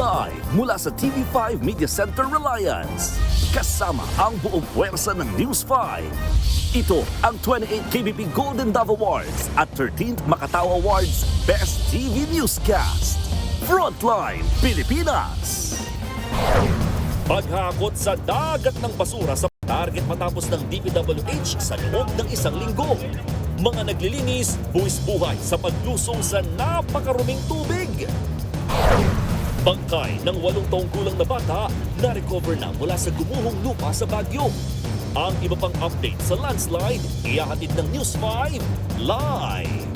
Live mula sa TV5 Media Center Reliance. Kasama ang buong puwersa ng News 5. Ito ang 28th KBP Golden Dove Awards at 13th Makatao Awards Best TV Newscast. Frontline Pilipinas! Paghakot sa dagat ng basura sa target matapos ng DPWH sa loob ng isang linggo. Mga naglilinis, buwis buhay sa paglusong sa napakaruming tubig. Bangkay ng 8 taong gulang na bata na-recover na mula sa gumuhong lupa sa Baguio. Ang iba pang update sa landslide, ihahatid ng News 5 live.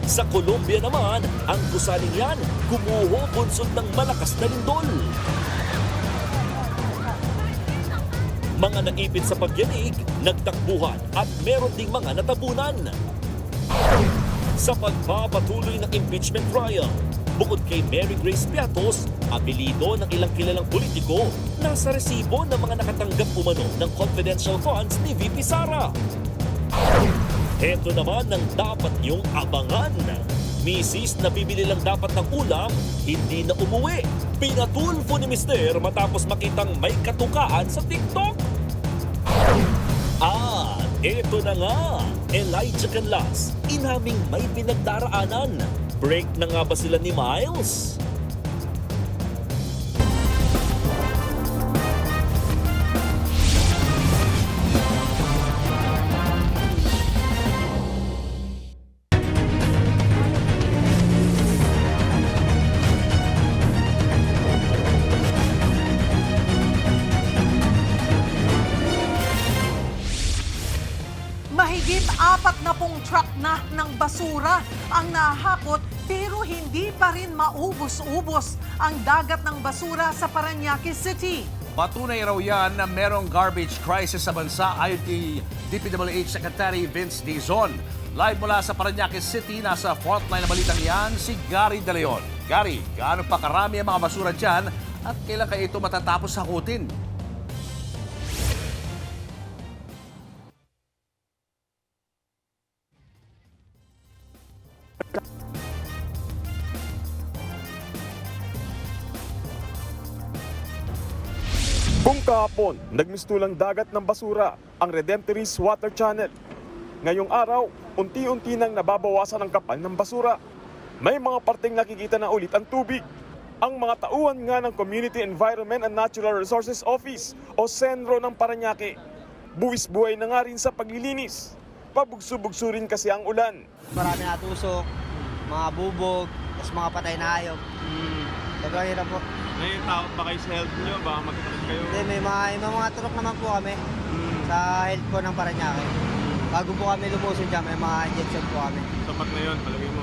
Sa Colombia naman, ang gusaling yan gumuho bunsod ng malakas na lindol. Mga naipit sa pagyanig, nagtakbuhan at meron ding mga natabunan. Sa pagpapatuloy ng impeachment trial, bukod kay Mary Grace Piatos, apelido ng ilang kilalang politiko, nasa resibo ng mga nakatanggap umano ng confidential funds ni VP Sara. Heto naman ang dapat niyong abangan. Misis na bibili lang dapat ng ulam, hindi na umuwi. Pinatulfo ni Mister matapos makitang may katukaan sa TikTok. At eto na nga, Elijah Canlas, inaming may pinagdaraanan. Break na nga ba sila ni Miles? Mahigit 40 truck na ng basura ang nahakot pero hindi pa rin maubos-ubos ang dagat ng basura sa Parañaque City. Patunay raw yan na merong garbage crisis sa bansa ayon kay DPWH Secretary Vince Dizon. Live mula sa Parañaque City, nasa frontline na balitang yan si Gary De Leon. Gary, gaano pa karami ang mga basura dyan at kailan kaya ito matatapos hakutin? Kung kahapon, nagmistulang dagat ng basura ang Redemptorist Water Channel. Ngayong araw, unti-unti nang nababawasan ang kapal ng basura. May mga parteng nakikita na ulit ang tubig. Ang mga tauhan nga ng Community Environment and Natural Resources Office o CENRO ng Parañaque. Buwis-buhay na nga rin sa paglilinis. Pabugso-bugso rin kasi ang ulan. Marami natusok, mga bubog, tapos mga patay na hayop. Sobrang hirap po. May takot ba kayo sa health nyo? Baka magkakit kayo? Hindi, may mga turok naman po kami sa health po ng Parañaque. Bago po kami lumusin dyan, may mga injection po kami. Sapat na yun, palagay mo.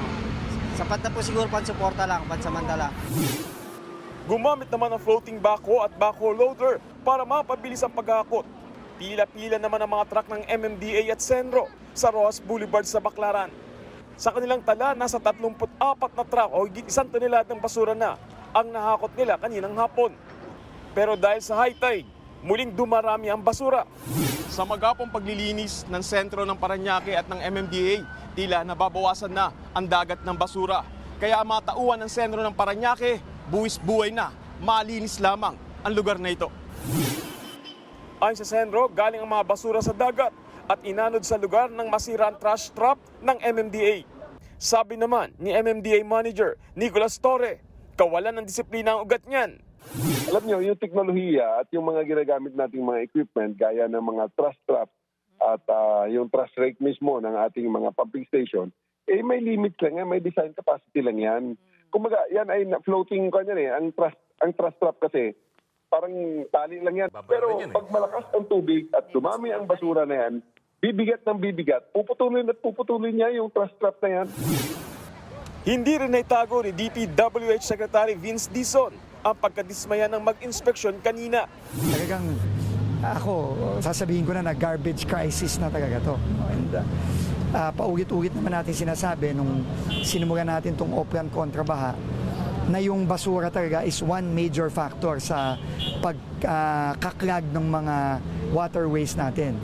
Sapat na po siguro pansuporta lang, pansamantala. Gumamit naman ng floating backhoe at backhoe loader para mapabilis ang paghakot. Pila-pila naman ang mga truck ng MMDA at CENRO sa Rojas Boulevard sa Baclaran. Sa kanilang tala, nasa 34 na truck o higit 1 toneladang basura na ang nahakot nila kaninang hapon. Pero dahil sa high tide, muling dumarami ang basura. Sa magapong paglilinis ng sentro ng Parañaque at ng MMDA, tila nababawasan na ang dagat ng basura. Kaya ang mga tauhan ng sentro ng Parañaque, buwis-buhay na, malinis lamang ang lugar na ito. Ayon sa CENRO, galing ang mga basura sa dagat at inanod sa lugar ng masirang trash trap ng MMDA. Sabi naman ni MMDA Manager Nicolas Torre, kawalan ng disiplina ang ugat niyan. Alam niyo, yung teknolohiya at yung mga ginagamit nating mga equipment gaya ng mga trash trap at yung trash rake mismo ng ating mga pumping station, may limit lang yan, may design capacity lang yan. Kumaga, yan ay floating ko yan ang trash trap kasi parang tali lang yan. Pero pag malakas ang tubig at dumami ang basura na yan, bibigat ng bibigat, puputulin niya yung trash trap na yan. Hindi rin naitago ni DPWH Secretary Vince Dizon ang pagkadismaya ng mag-inspeksyon kanina. Talagang ako, sasabihin ko na garbage crisis na talaga to. And paulit-ulit naman natin sinasabi nung sinumulan natin tong Oplan Kontrabaha na yung basura talaga is one major factor sa pagkaklag ng mga waterways natin.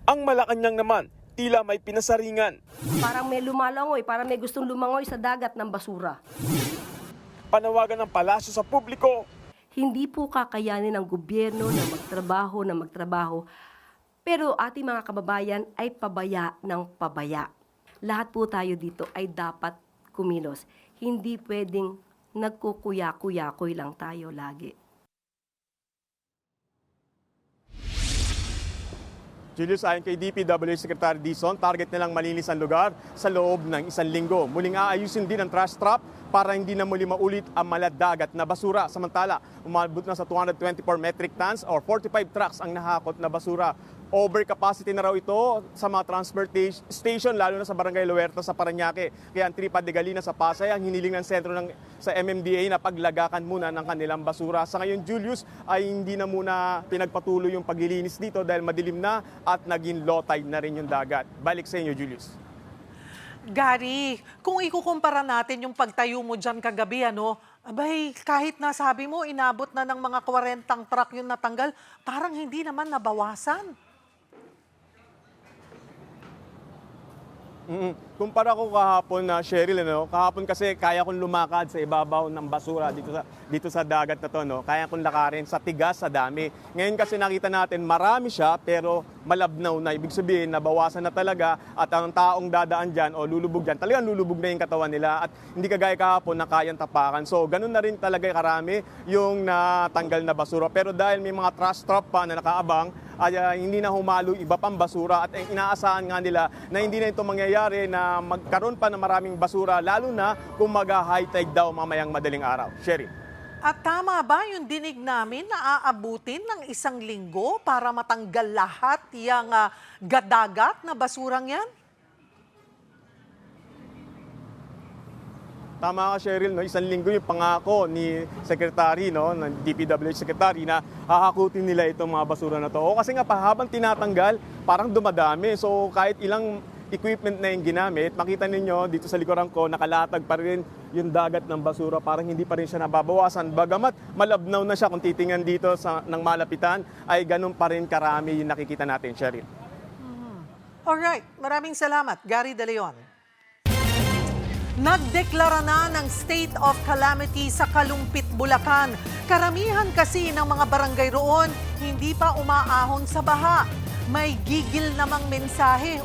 Ang Malacanang naman, tila may pinasaringan. Parang may lumalangoy, parang may gustong lumangoy sa dagat ng basura. Panawagan ng palasyo sa publiko, Hindi po kakayanin ng gobyerno na magtrabaho, pero ating mga kababayan ay pabaya ng pabaya. Lahat po tayo dito ay dapat kumilos. Hindi pwedeng nagkukuya-kuya-kuy lang tayo lagi. Julius, ayon kay DPWH Secretary Dizon, target nilang malinis ang lugar sa loob ng 1 linggo. Muling aayusin din ang trash trap para hindi na muli maulit ang maladagat na basura. Samantala, umabot na sa 224 metric tons or 45 trucks ang nahakot na basura. Overcapacity na raw ito sa mga transportation station, lalo na sa Barangay Luerta sa Parañaque. Kaya ang Tripad de Galina sa Pasay ang hiniling ng sentro sa MMDA na paglagakan muna ng kanilang basura. Sa ngayon, Julius, ay hindi na muna pinagpatuloy yung paglilinis dito dahil madilim na at naging low tide na rin yung dagat. Balik sa inyo, Julius. Gary, kung ikukumpara natin yung pagtayo mo dyan kagabi, abay, kahit nasabi mo, inabot na ng mga 40 truck yung natanggal, parang hindi naman nabawasan. Kumpara ko kahapon na Cheryl, kahapon kasi kaya kong lumakad sa ibabaw ng basura dito sa dagat na to, Kaya kong lakarin sa tigas, sa dami. Ngayon kasi nakita natin marami siya pero malabnaw na. Ibig sabihin nabawasan na talaga at ang taong dadaan dyan o lulubog dyan, talagang lulubog na yung katawan nila at hindi kagaya kahapon na kayang tapakan. So ganun na rin talaga karami yung natanggal na basura. Pero dahil may mga trash trap pa na nakaabang, ay hindi na humalo iba pang basura at inaasahan nga nila na hindi na ito mangyayari na magkaroon pa ng maraming basura lalo na kung mag-high tide daw mamayang madaling araw. Sherry. At tama ba yung dinig namin na aabutin ng 1 linggo para matanggal lahat yung gadagat na basurang yan? Tama ka, Cheryl, 1 linggo yung pangako ni Secretary, ng DPWH Secretary na hahakutin nila itong mga basura na to. O kasi nga habang tinatanggal, parang dumadami. So kahit ilang equipment na yung ginamit, makita ninyo dito sa likuran ko, nakalatag pa rin yung dagat ng basura. Parang hindi pa rin siya nababawasan. Bagamat malabnaw na siya kung titingnan dito ng malapitan, ay ganun pa rin karami yung nakikita natin, Cheryl. Alright, maraming salamat, Gary De Leon. Nagdeklara na ng state of calamity sa Kalumpit, Bulacan. Karamihan kasi ng mga barangay roon hindi pa umaahon sa baha. May gigil namang mensahe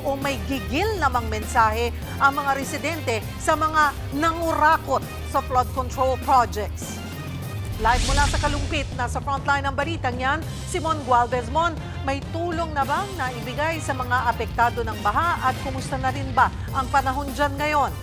ang mga residente sa mga nangurakot sa flood control projects. Live mula sa Kalumpit, nasa frontline ng balitang yan, Simon Gualvez. Mon, may tulong na bang naibigay sa mga apektado ng baha at kumusta na rin ba ang panahon dyan ngayon?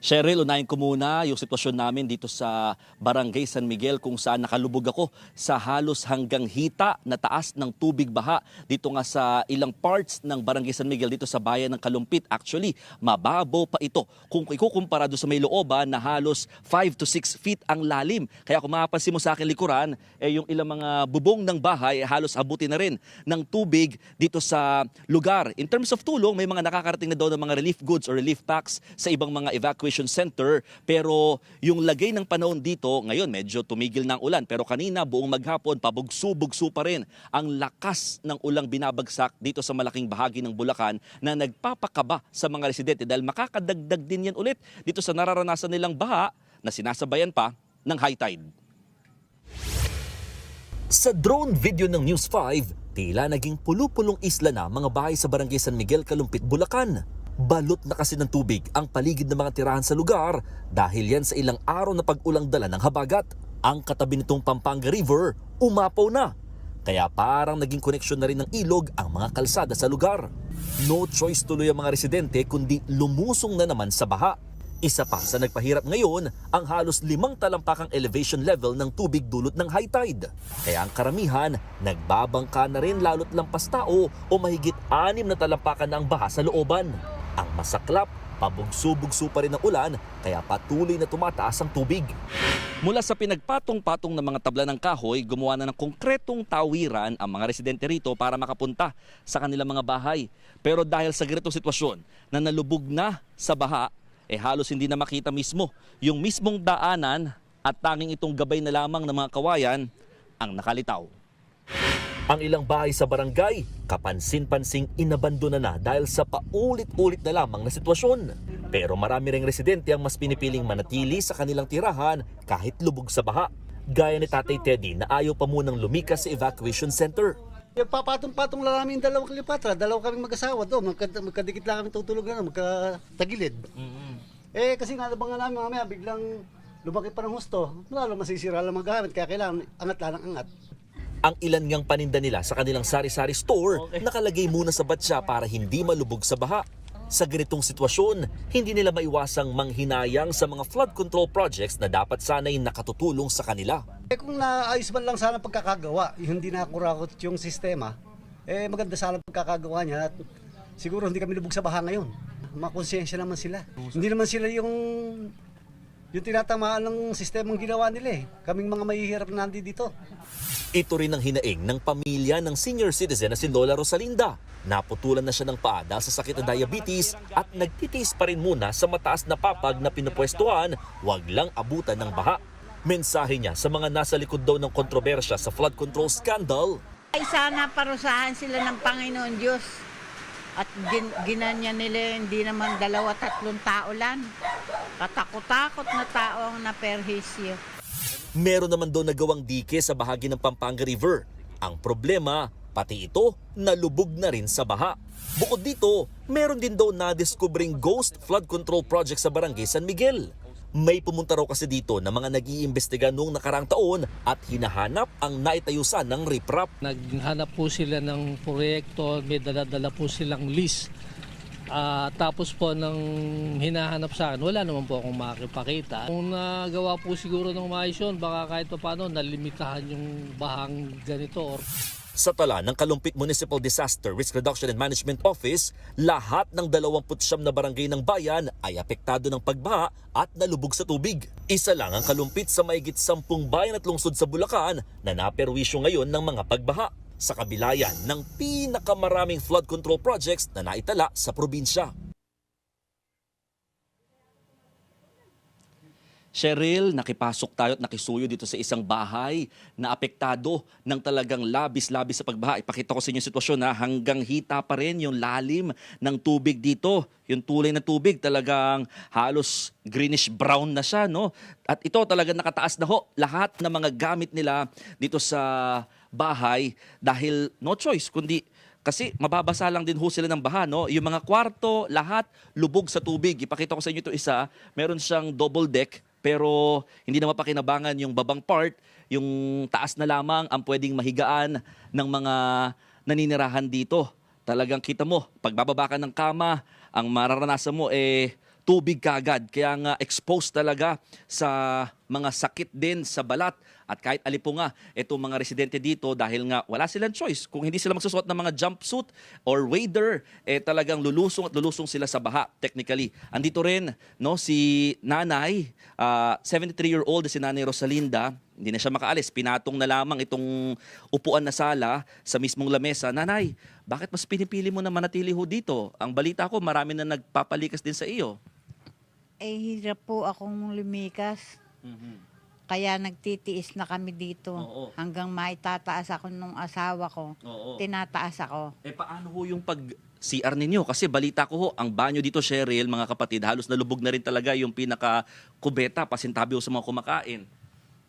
Cheryl, unahin ko muna yung sitwasyon namin dito sa Barangay San Miguel kung saan nakalubog ako sa halos hanggang hita na taas ng tubig baha dito nga sa ilang parts ng Barangay San Miguel dito sa bayan ng Kalumpit. Actually, mababaw pa ito kung ikukumpara doon sa may looban na halos 5 to 6 feet ang lalim. Kaya kung mapapansin mo sa akin likuran, yung ilang mga bubong ng bahay halos abutin na rin ng tubig dito sa lugar. In terms of tulong, may mga nakakarating na daw ng mga relief goods or relief packs sa ibang mga evacuation center, pero yung lagay ng panahon dito ngayon medyo tumigil ng ulan, pero kanina buong maghapon pabugso-bugso pa rin ang lakas ng ulang binabagsak dito sa malaking bahagi ng Bulacan na nagpapakaba sa mga residente dahil makakadagdag din yan ulit dito sa nararanasan nilang baha na sinasabayan pa ng high tide. Sa drone video ng News 5, tila naging pulu-pulong isla na mga bahay sa Barangay San Miguel, Kalumpit, Bulacan. Balot na kasi ng tubig ang paligid ng mga tirahan sa lugar dahil yan sa ilang araw na pag-ulang dala ng habagat. Ang katabi nitong Pampanga River, umapaw na. Kaya parang naging koneksyon na rin ng ilog ang mga kalsada sa lugar. No choice tuloy ang mga residente kundi lumusong na naman sa baha. Isa pa sa nagpahirap ngayon ang halos 5 talampakang elevation level ng tubig dulot ng high tide. Kaya ang karamihan nagbabangka na rin lalo't lampas tao o mahigit 6 na talampakan na ang baha sa looban. Ang masaklap, pabugso-bugso pa rin ang ulan kaya patuloy na tumataas ang tubig. Mula sa pinagpatong-patong ng mga tabla ng kahoy, gumawa na ng konkretong tawiran ang mga residente rito para makapunta sa kanilang mga bahay. Pero dahil sa ganitong sitwasyon na nalubog na sa baha, halos hindi na makita mismo yung mismong daanan at tanging itong gabay na lamang ng mga kawayan ang nakalitaw. Ang ilang bahay sa barangay, kapansin-pansing inabandona na dahil sa paulit-ulit na lamang na sitwasyon. Pero marami ring residente ang mas pinipiling manatili sa kanilang tirahan kahit lubog sa baha. Gaya ni Tatay Teddy na ayaw pa munang lumikas sa evacuation center. Papatong-patong lang namin dalawang kalipatra, dalawa kaming mag-asawa doon, magkadikit lang kami tutulog na, magkatagilid. Kasi nga nabangan namin mamaya, biglang lumaki pa ng husto, lalo masisira lang maghamit, kaya kailangan angat lang ang angat. Ang ilan ngang paninda nila sa kanilang sari-sari store nakalagay muna sa batya para hindi malubog sa baha. Sa ganitong sitwasyon, hindi nila maiwasang manghinayang sa mga flood control projects na dapat sana'y nakatutulong sa kanila. Kung naayos man lang sana pagkakagawa, hindi nakurakot yung sistema, maganda sana pagkakagawa niya at siguro hindi kami lubog sa baha ngayon. Makonsensya naman sila. Hindi naman sila yung tinatamaan ng sistemang ginawa nila. Kaming mga mahihirap na dito. Ito rin ang hinaing ng pamilya ng senior citizen na si Lola Rosalinda. Naputulan na siya ng paa dahil sa sakit na diabetes at nagtitiis pa rin muna sa mataas na papag na pinupwestuhan, wag lang abutan ng baha. Mensahe niya sa mga nasa likod daw ng kontrobersya sa flood control scandal. Ay sana parusahan sila ng Panginoon Diyos. At ginanya nila hindi naman 2-3 tao lang. Katakot-takot na tao ang naperhisyo. Meron naman daw nagawang dike sa bahagi ng Pampanga River. Ang problema, pati ito, nalubog na rin sa baha. Bukod dito, meron din daw na-discovering ghost flood control project sa Barangay San Miguel. May pumunta raw kasi dito na mga nag-iimbestiga noong nakarang taon at hinahanap ang naitayusan ng riprap. Naghanap po sila ng proyekto, may dala-dala po silang list. Tapos po nang hinahanap sa akin, wala naman po akong makipakita. Kung nagawa po siguro ng maayos yun, baka kahit pa paano nalimitahan yung bahang ganito. Sa tala ng Kalumpit Municipal Disaster Risk Reduction and Management Office, lahat ng 29 na barangay ng bayan ay apektado ng pagbaha at nalubog sa tubig. Isa lang ang Kalumpit sa mahigit 10 bayan at lungsod sa Bulacan na naperwisyo ngayon ng mga pagbaha. Sa kabila yan ng pinakamaraming flood control projects na naitala sa probinsya. Cheryl, nakipasok tayo at nakisuyo dito sa isang bahay na apektado ng talagang labis-labis sa pagbaha. Ipakita ko sa inyo yung sitwasyon na hanggang hita pa rin yung lalim ng tubig dito. Yung tulay na tubig talagang halos greenish-brown na siya, no? At ito talagang nakataas na ho lahat ng mga gamit nila dito sa bahay dahil no choice kundi kasi mababasa lang din ho sila ng baha, no? Yung mga kwarto, lahat lubog sa tubig. Ipakita ko sa inyo ito isa, meron siyang double deck pero hindi na mapakinabangan yung babang part, yung taas na lamang ang pwedeng mahigaan ng mga naninirahan dito. Talagang kita mo, pagbababa ka ng kama, ang mararanasan mo tubig kagad. Kaya nga exposed talaga sa mga sakit din sa balat. At kahit alipunga, itong mga residente dito dahil nga wala silang choice. Kung hindi sila magsusuot ng mga jumpsuit or wader, talagang lulusong at lulusong sila sa baha technically. Andito rin no, si nanay, 73-year-old si Nanay Rosalinda. Hindi na siya makaalis. Pinatong na lamang itong upuan na sala sa mismong lamesa. Nanay, bakit mas pinipili mo na manatili ho dito? Ang balita ko, marami na nagpapalikas din sa iyo. Hirap po akong lumikas. Kaya nagtitiis na kami dito. Oo. Hanggang maitataas ako nung asawa ko. Oo. Tinataas ako. Paano ho yung pag-CR ninyo? Kasi balita ko ho, ang banyo dito, Cheryl, mga kapatid, halos nalubog na rin talaga yung pinaka-kubeta, pasintabi ho sa mga kumakain.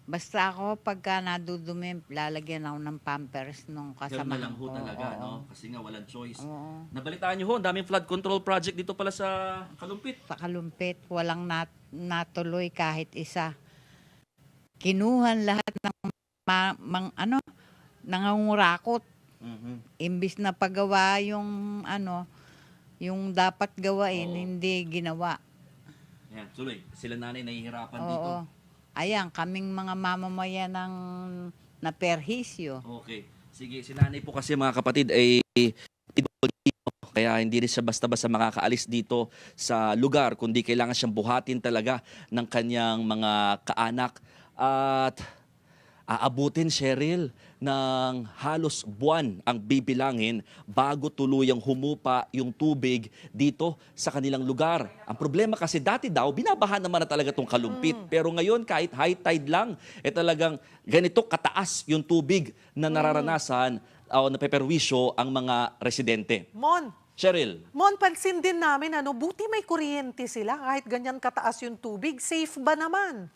Basta ako, pagka nadudumi, lalagyan ako ng pampers nung kasama. Ganun na lang ho talaga, no? Kasi nga walang choice. Oo. Nabalitaan nyo ho, ang daming flood control project dito pala sa Kalumpit. Sa Kalumpit, walang natuloy kahit isa. Kinuhan lahat ng nangangurakot. Imbis na pagawa yung yung dapat gawain, hindi ginawa. Yan, tuloy. Sila nanay nahihirapan Oo. dito. Ayan, kaming mga mamamayan ng naperhisyo. Okay. Sige, si nanay po kasi mga kapatid ay kaya hindi rin siya basta-basta makakaalis dito sa lugar, kundi kailangan siyang buhatin talaga ng kanyang mga kaanak. At aabutin, Cheryl, ng halos buwan ang bibilangin bago tuluyang humupa yung tubig dito sa kanilang lugar. Ang problema kasi dati daw, binabahan naman na talaga itong Kalumpit. Pero ngayon, kahit high tide lang, talagang ganito kataas yung tubig na nararanasan napeperwisyo ang mga residente. Mon, Cheryl. pansin din namin, buti may kuryente sila kahit ganyan kataas yung tubig. Safe ba naman?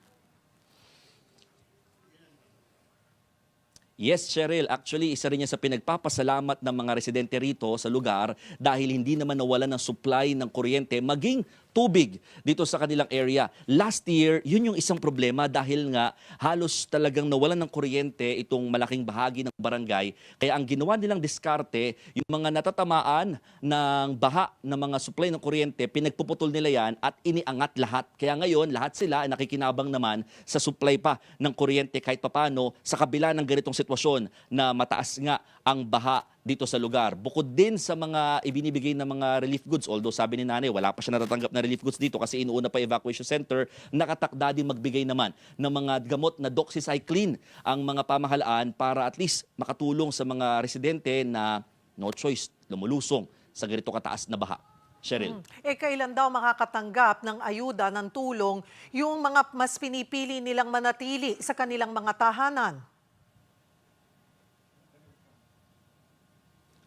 Yes, Cheryl. Actually, isa rin yan sa pinagpapasalamat ng mga residente rito sa lugar dahil hindi naman nawalan ng supply ng kuryente maging tubig dito sa kanilang area. Last year, yun yung isang problema dahil nga halos talagang nawalan ng kuryente itong malaking bahagi ng barangay. Kaya ang ginawa nilang diskarte, yung mga natatamaan ng baha ng mga supply ng kuryente, pinagpuputol nila yan at iniangat lahat. Kaya ngayon, lahat sila ay nakikinabang naman sa supply pa ng kuryente kahit papano sa kabila ng ganitong sitwasyon na mataas nga ang baha dito sa lugar. Bukod din sa mga ibinibigay ng mga relief goods, although sabi ni nanay, wala pa siya natatanggap na relief goods dito kasi inuuna pa evacuation center, nakatakda din magbigay naman ng mga gamot na doxycycline ang mga pamahalaan para at least makatulong sa mga residente na no choice, lumulusong sa ganito kataas na baha. Cheryl. Kailan daw makakatanggap ng ayuda, ng tulong, yung mga mas pinipili nilang manatili sa kanilang mga tahanan?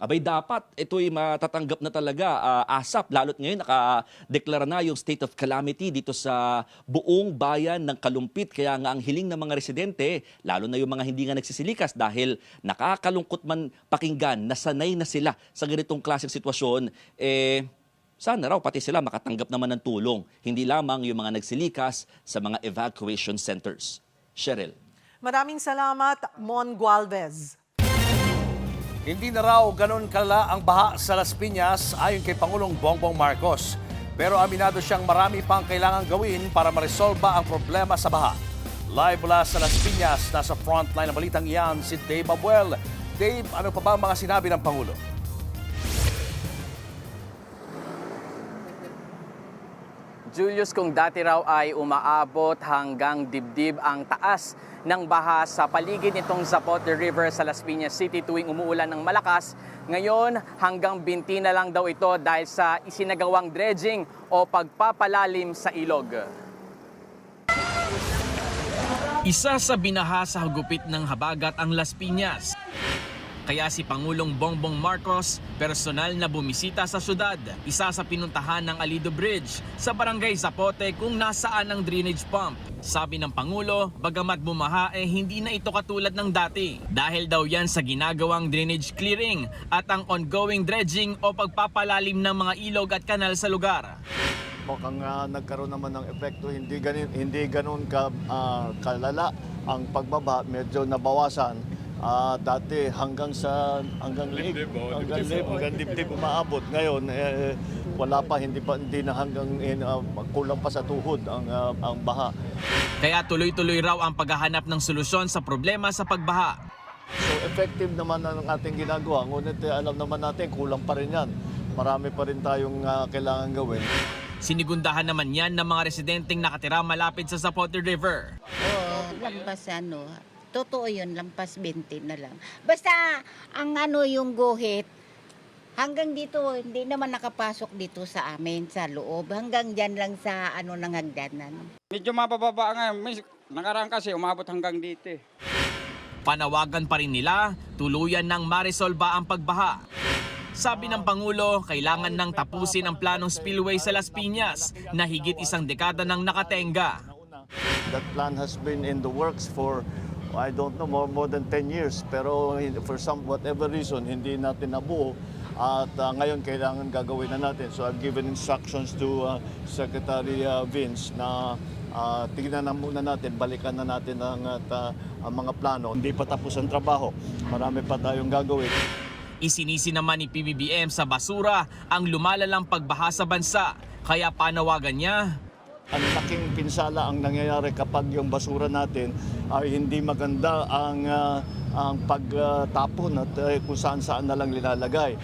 Abay dapat ito'y matatanggap na talaga ASAP, lalo't ngayon nakadeklara na yung state of calamity dito sa buong bayan ng Kalumpit. Kaya nga ang hiling ng mga residente, lalo na yung mga hindi nga nagsisilikas dahil nakakalungkot man pakinggan, nasanay na sila sa ganitong klaseng sitwasyon, sana raw pati sila makatanggap naman ng tulong. Hindi lamang yung mga nagsilikas sa mga evacuation centers. Cheryl. Maraming salamat, Mon Gualvez. Hindi na raw ganun kalala ang baha sa Las Piñas ayon kay Pangulong Bongbong Marcos. Pero aminado siyang marami pang kailangan gawin para maresolba ang problema sa baha. Live mula sa Las Piñas, nasa frontline ng balitang iyan si Dave Abuel. Dave, ano pa ba ang mga sinabi ng Pangulo? Julius, kung dati raw ay umaabot hanggang dibdib ang taas ng baha sa paligid nitong Zapote River sa Las Piñas City tuwing umuulan ng malakas, ngayon hanggang binti na lang daw ito dahil sa isinagawang dredging o pagpapalalim sa ilog. Isa sa binaha sa hagupit ng habagat ang Las Piñas. Kaya si Pangulong Bongbong Marcos personal na bumisita sa syudad. Isa sa pinuntahan ng Alido Bridge sa Barangay Zapote kung nasaan ang drainage pump. Sabi ng Pangulo, bagamat bumaha hindi na ito katulad ng dati. Dahil daw yan sa ginagawang drainage clearing at ang ongoing dredging o pagpapalalim ng mga ilog at kanal sa lugar. Mukhang nagkaroon naman ng epekto, hindi ganun kalala ang pagbaba, medyo nabawasan. Dati hanggang dibdib umaabot. Ngayon wala pa, hindi na hanggang kulang pa sa tuhod ang baha. Kaya tuloy-tuloy raw ang paghahanap ng solusyon sa problema sa pagbaha. So effective naman ang ating ginagawa, ngunit alam naman natin kulang pa rin yan. Marami pa rin tayong kailangan gawin. Sinigundahan naman yan ng mga residenteng nakatira malapit sa Zapote River. Lampas totoo yun, lampas 20 na lang. Basta ang yung guhit, hanggang dito, hindi naman nakapasok dito sa amin, sa loob. Hanggang dyan lang sa ng hagdanan. Medyo mabababa nga, nakaraan kasi umabot hanggang dito. Panawagan pa rin nila, tuluyan ng maresolba ang pagbaha. Sabi ng Pangulo, kailangan nang tapusin ang planong spillway sa Las Piñas na higit isang dekada nang nakatenga. That plan has been in the works for I don't know, more than 10 years. Pero for whatever reason, hindi natin nabuo. At ngayon, kailangan gagawin na natin. So I've given instructions to Secretary Vince na tignan na muna natin, balikan na natin ang mga plano. Hindi pa tapos ang trabaho. Marami pa tayong gagawin. Isinisi naman ni PBBM sa basura ang lumalalang pagbaha sa bansa. Kaya panawagan niya, ang laking pinsala ang nangyayari kapag yung basura natin ay hindi maganda ang pagtapon at kung saan-saan na lang nilalagay.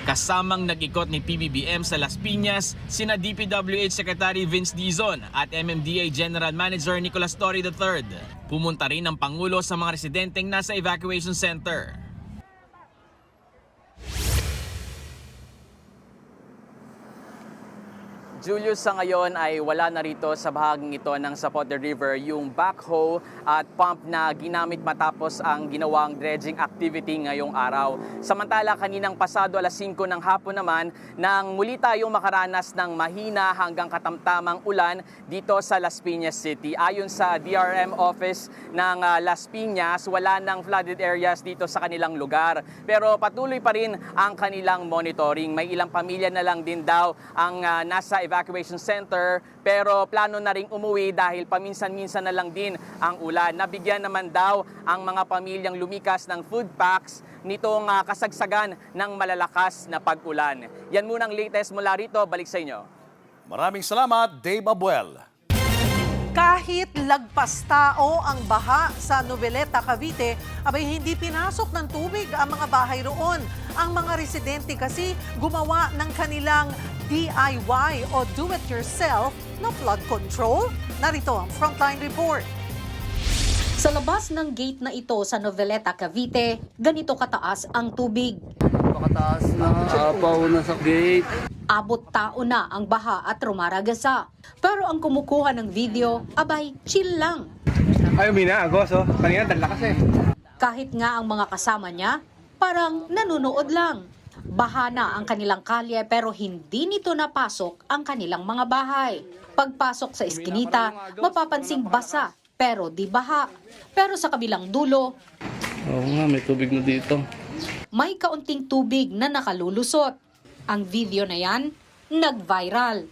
Kasamang nag-ikot ni PBBM sa Las Piñas, sina DPWH Secretary Vince Dizon at MMDA General Manager Nicolas Torre III. Pumunta rin ang Pangulo sa mga residenteng nasa evacuation center. Julius, sa ngayon ay wala na rito sa bahaging ito ng Zapote River yung backhoe at pump na ginamit matapos ang ginawang dredging activity ngayong araw. Samantala, kaninang pasado alas 5 ng hapon naman, nang muli tayong makaranas ng mahina hanggang katamtamang ulan dito sa Las Piñas City. Ayon sa DRM office ng Las Piñas, wala nang flooded areas dito sa kanilang lugar. Pero patuloy pa rin ang kanilang monitoring. May ilang pamilya na lang din daw ang nasa evacuation center, pero plano na ring umuwi dahil paminsan-minsan na lang din ang ulan. Nabigyan naman daw ang mga pamilyang lumikas ng food packs nitong kasagsagan ng malalakas na pag-ulan. Yan munang latest mula rito. Balik sa inyo. Maraming salamat, Dave Abuel. Kahit lagpas tao ang baha sa Noveleta, Cavite, abay hindi pinasok ng tubig ang mga bahay roon. Ang mga residente kasi gumawa ng kanilang DIY o do-it-yourself na flood control. Narito ang Frontline Report. Sa labas ng gate na ito sa Noveleta, Cavite, ganito kataas ang tubig. Pakataas na, apaw na sa gate. Abot tao na ang baha at rumaragasa. Pero ang kumukuha ng video, abay, chill lang. Ay, Mina, agos, oh. Kanina, dala kasi. Kahit nga ang mga kasama niya, parang nanonood lang. Baha na ang kanilang kalye pero hindi nito napasok ang kanilang mga bahay. Pagpasok sa eskinita, mapapansing basa pero di baha. Pero sa kabilang dulo, Oo nga, may tubig na dito. may kaunting tubig na nakalulusot. Ang video na yan, nag-viral.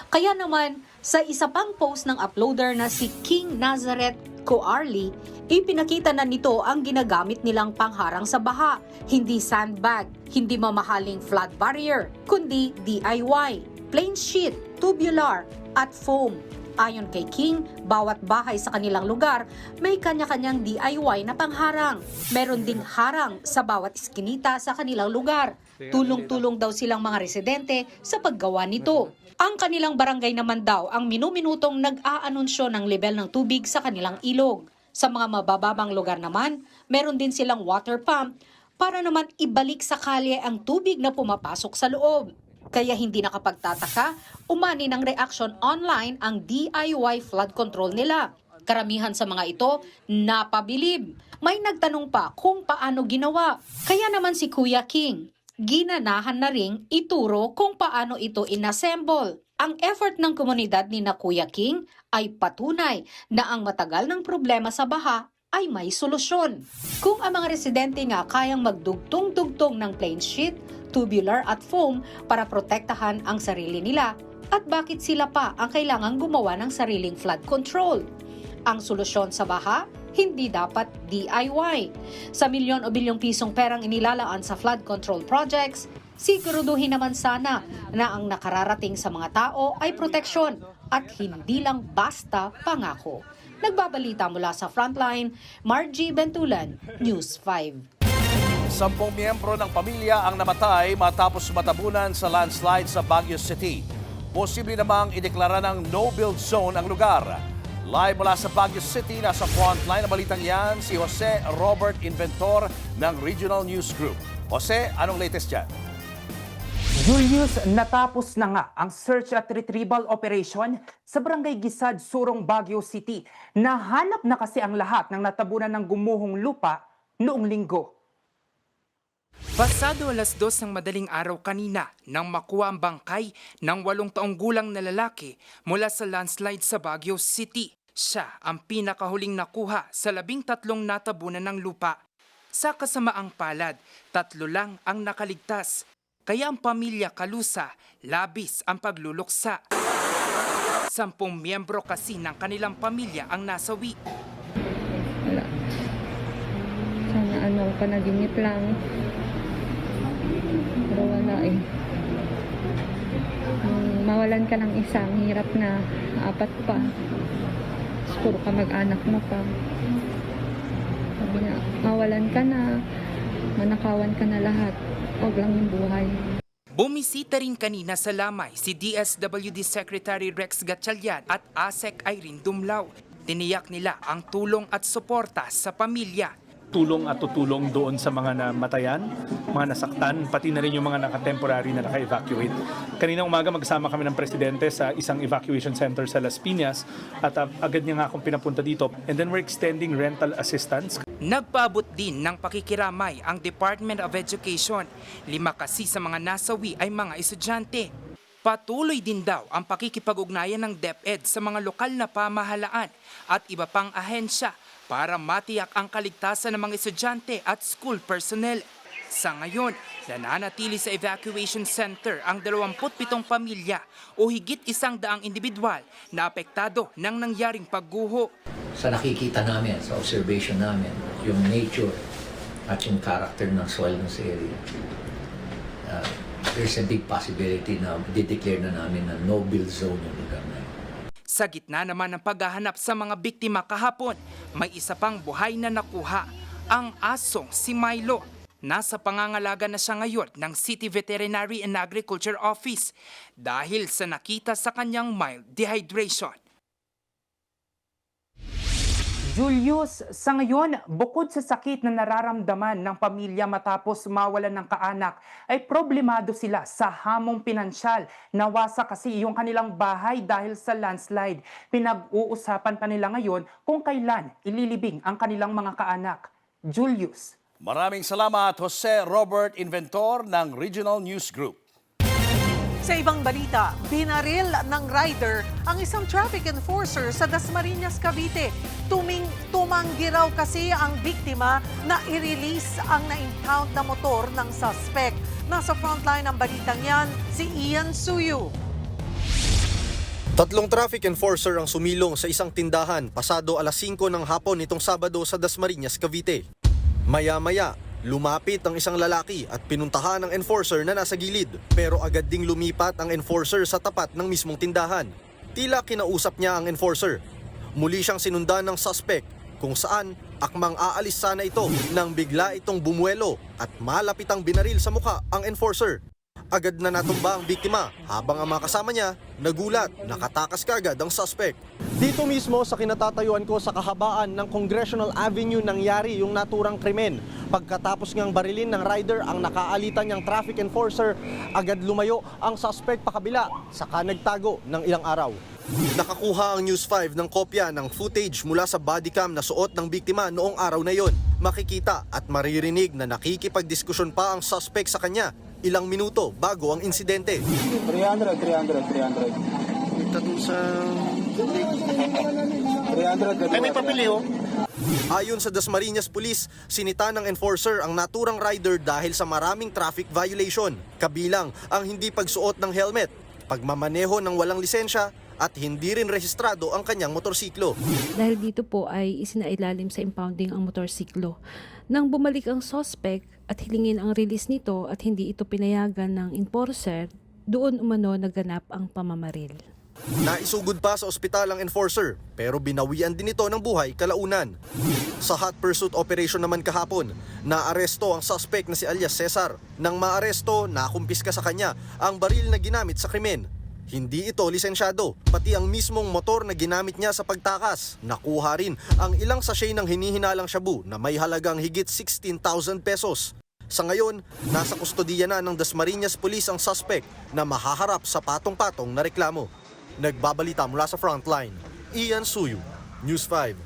Kaya naman, sa isa pang post ng uploader na si King Nazareth Coarly, ipinakita na nito ang ginagamit nilang pangharang sa baha. Hindi sandbag, hindi mamahaling flood barrier, kundi DIY, plain sheet, tubular, at foam. Ayon kay King, bawat bahay sa kanilang lugar may kanya-kanyang DIY na pangharang. Meron ding harang sa bawat iskinita sa kanilang lugar. Tulong-tulong daw silang mga residente sa paggawa nito. Ang kanilang barangay naman daw ang minuminutong nag-aanunsyo ng level ng tubig sa kanilang ilog. Sa mga mabababang lugar naman, meron din silang water pump para naman ibalik sa kalye ang tubig na pumapasok sa loob. Kaya hindi nakapagtataka, umani ng reaction online ang DIY flood control nila. Karamihan sa mga ito, napabilib. May nagtanong pa kung paano ginawa. Kaya naman si Kuya King, ginanahan na ring ituro kung paano ito inassemble. Ang effort ng komunidad ni na Kuya King ay patunay na ang matagal ng problema sa baha ay may solusyon. Kung ang mga residente nga kayang magdugtong-dugtong ng plain sheet, tubular at foam para protektahan ang sarili nila, at bakit sila pa ang kailangang gumawa ng sariling flood control? Ang solusyon sa baha, hindi dapat DIY. Sa milyon o bilyong pisong perang inilalaan sa flood control projects, siguraduhin naman sana na ang nakararating sa mga tao ay proteksyon at hindi lang basta pangako. Nagbabalita mula sa Frontline, Margie Bentulan, News 5. 10 miyembro ng pamilya ang namatay matapos matabunan sa landslide sa Baguio City. Posible namang ideklara ng no-build zone ang lugar. Live mula sa Baguio City, nasa frontline na balitang yan, si Jose Robert Inventor ng Regional News Group. Jose, anong latest dyan? Julius, natapos na nga ang search at retrieval operation sa Barangay Gisad, Surong, Baguio City. Nahanap na kasi ang lahat ng natabunan ng gumuhong lupa noong linggo. Pasado alas 2 ng madaling araw kanina nang makuha ang bangkay ng 8 taong gulang na lalaki mula sa landslide sa Baguio City. Siya ang pinakahuling nakuha sa 13 natabunan ng lupa. Sa kasamaang palad, 3 lang ang nakaligtas. Kaya ang pamilya Kalusa, labis ang pagluluksa. 10 miyembro kasi ng kanilang pamilya ang nasawi. Wala. Sana panaginip lang. Pero wala eh. Mawalan ka ng isang hirap na 4 pa. Puro ka mag-anak mo pa. Sabi niya, mawalan ka na, manakawan ka na lahat. Huwag lang yung buhay. Bumisita rin kanina sa Lamay si DSWD Secretary Rex Gatchalian at ASEC Irene Dumlao. Tiniyak nila ang tulong at suporta sa pamilya. tulong at tutulong doon sa mga namatayan, mga nasaktan, pati na rin yung mga naka-temporary na naka-evacuate. Kanina umaga magsama kami ng Presidente sa isang evacuation center sa Las Piñas at agad niya nga akong pinapunta dito. And then we're extending rental assistance. Nagpaabot din ng pakikiramay ang Department of Education. 5 kasi sa mga nasawi ay mga estudyante. Patuloy din daw ang pakikipag-ugnayan ng DepEd sa mga lokal na pamahalaan at iba pang ahensya para matiyak ang kaligtasan ng mga estudyante at school personnel. Sa ngayon, nananatili sa evacuation center ang 27 pamilya o higit 100 individual na apektado ng nangyaring pagguho. Sa nakikita namin, sa observation namin, yung nature at yung character ng soil ng sa area, there's a big possibility na dideclare na namin na no-build zone yung lugar na yun. Sa gitna naman ng paghahanap sa mga biktima kahapon, may isa pang buhay na nakuha, ang asong si Milo. Nasa pangangalaga na siya ngayon ng City Veterinary and Agriculture Office dahil sa nakita sa kanyang mild dehydration. Julius, sa ngayon, bukod sa sakit na nararamdaman ng pamilya matapos mawalan ng kaanak, ay problemado sila sa hamong pinansyal. Nawasak kasi yung kanilang bahay dahil sa landslide. Pinag-uusapan pa nila ngayon kung kailan ililibing ang kanilang mga kaanak. Julius. Maraming salamat, Jose Robert Inventor ng Regional News Group. Sa ibang balita, binaril ng rider ang isang traffic enforcer sa Dasmariñas, Cavite. Tumanggi raw kasi ang biktima na i-release ang na-impound na motor ng suspect. Nasa frontline ng balitang yan, si Ian Suyu. 3 traffic enforcer ang sumilong sa isang tindahan pasado alas 5 ng hapon nitong Sabado sa Dasmariñas, Cavite. Maya-maya, lumapit ang isang lalaki at pinuntahan ng enforcer na nasa gilid. Pero agad ding lumipat ang enforcer sa tapat ng mismong tindahan. Tila kinausap niya ang enforcer. Muli siyang sinundan ng suspect kung saan akmang aalis sana ito nang bigla itong bumuelo at malapitang binaril sa mukha ang enforcer. Agad na natumba ang biktima habang ang mga kasama niya nagulat, nakatakas kagad ang suspect. Dito mismo sa kinatatayuan ko sa kahabaan ng Congressional Avenue nangyari yung naturang krimen. Pagkatapos ngang barilin ng rider ang nakaalitan niyang traffic enforcer, agad lumayo ang suspect pakabila, saka nagtago ng ilang araw. Nakakuha ang News 5 ng kopya ng footage mula sa bodycam na suot ng biktima noong araw na yon. Makikita at maririnig na nakikipagdiskusyon pa ang suspect sa kanya ilang minuto bago ang insidente. 300. Ito sa 300. May papili oh. Ayon sa Dasmariñas Police, sinita ng enforcer ang naturang rider dahil sa maraming traffic violation. Kabilang ang hindi pagsuot ng helmet, pagmamaneho ng walang lisensya, at hindi rin rehistrado ang kanyang motorsiklo. Dahil dito po ay isinailalim sa impounding ang motorsiklo. Nang bumalik ang suspect at hilingin ang release nito at hindi ito pinayagan ng enforcer, doon umano naganap ang pamamaril. Naisugod pa sa ospital ang enforcer pero binawian din ito ng buhay kalaunan. Sa hot pursuit operation naman kahapon, naaresto ang suspect na si alias Cesar. Nang maaresto, nakumpiska sa kanya ang baril na ginamit sa krimen. Hindi ito lisensyado, pati ang mismong motor na ginamit niya sa pagtakas. Nakuha rin ang ilang sachet ng hinihinalang shabu na may halagang higit 16,000 pesos. Sa ngayon, nasa kustodiya na ng Dasmariñas Police ang suspect na mahaharap sa patong-patong na reklamo. Nagbabalita mula sa frontline, Ian Suyu, News 5.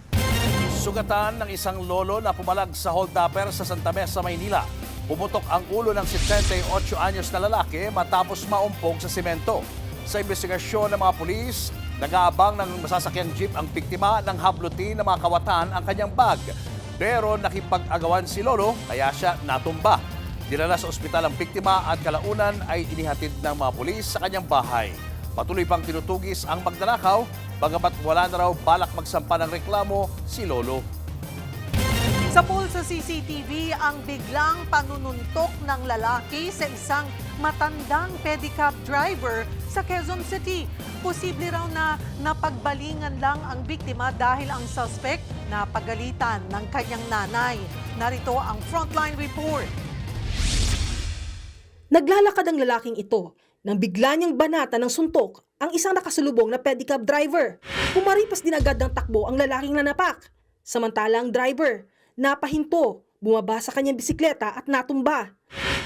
Sugatan ng isang lolo na pumalag sa hold-upper sa Santa Mesa, Maynila. Pumutok ang ulo ng 78 anyos na lalaki matapos maumpog sa simento. Sa investigasyon ng mga pulis, nag-aabang ng masasakyang jeep ang biktima ng hablutin ng mga kawatan ang kanyang bag. Pero nakipag-agawan si lolo kaya siya natumba. Dinala sa ospital ang biktima at kalaunan ay inihatid ng mga pulis sa kanyang bahay. Patuloy pang tinutugis ang magnanakaw, bagamat wala na raw balak magsampa ng reklamo si lolo. Sa pool sa CCTV, ang biglang panununtok ng lalaki sa isang matandang pedicab driver sa Quezon City. Posible raw na napagbalingan lang ang biktima dahil ang suspect napagalitan ng kanyang nanay. Narito ang Frontline Report. Naglalakad ang lalaking ito nang bigla niyang banata ng suntok ang isang nakasulubong na pedicab driver. Pumaripas din agad ng takbo ang lalaking nanapak. Samantala ang driver, napahinto, bumaba sa kanyang bisikleta at natumba.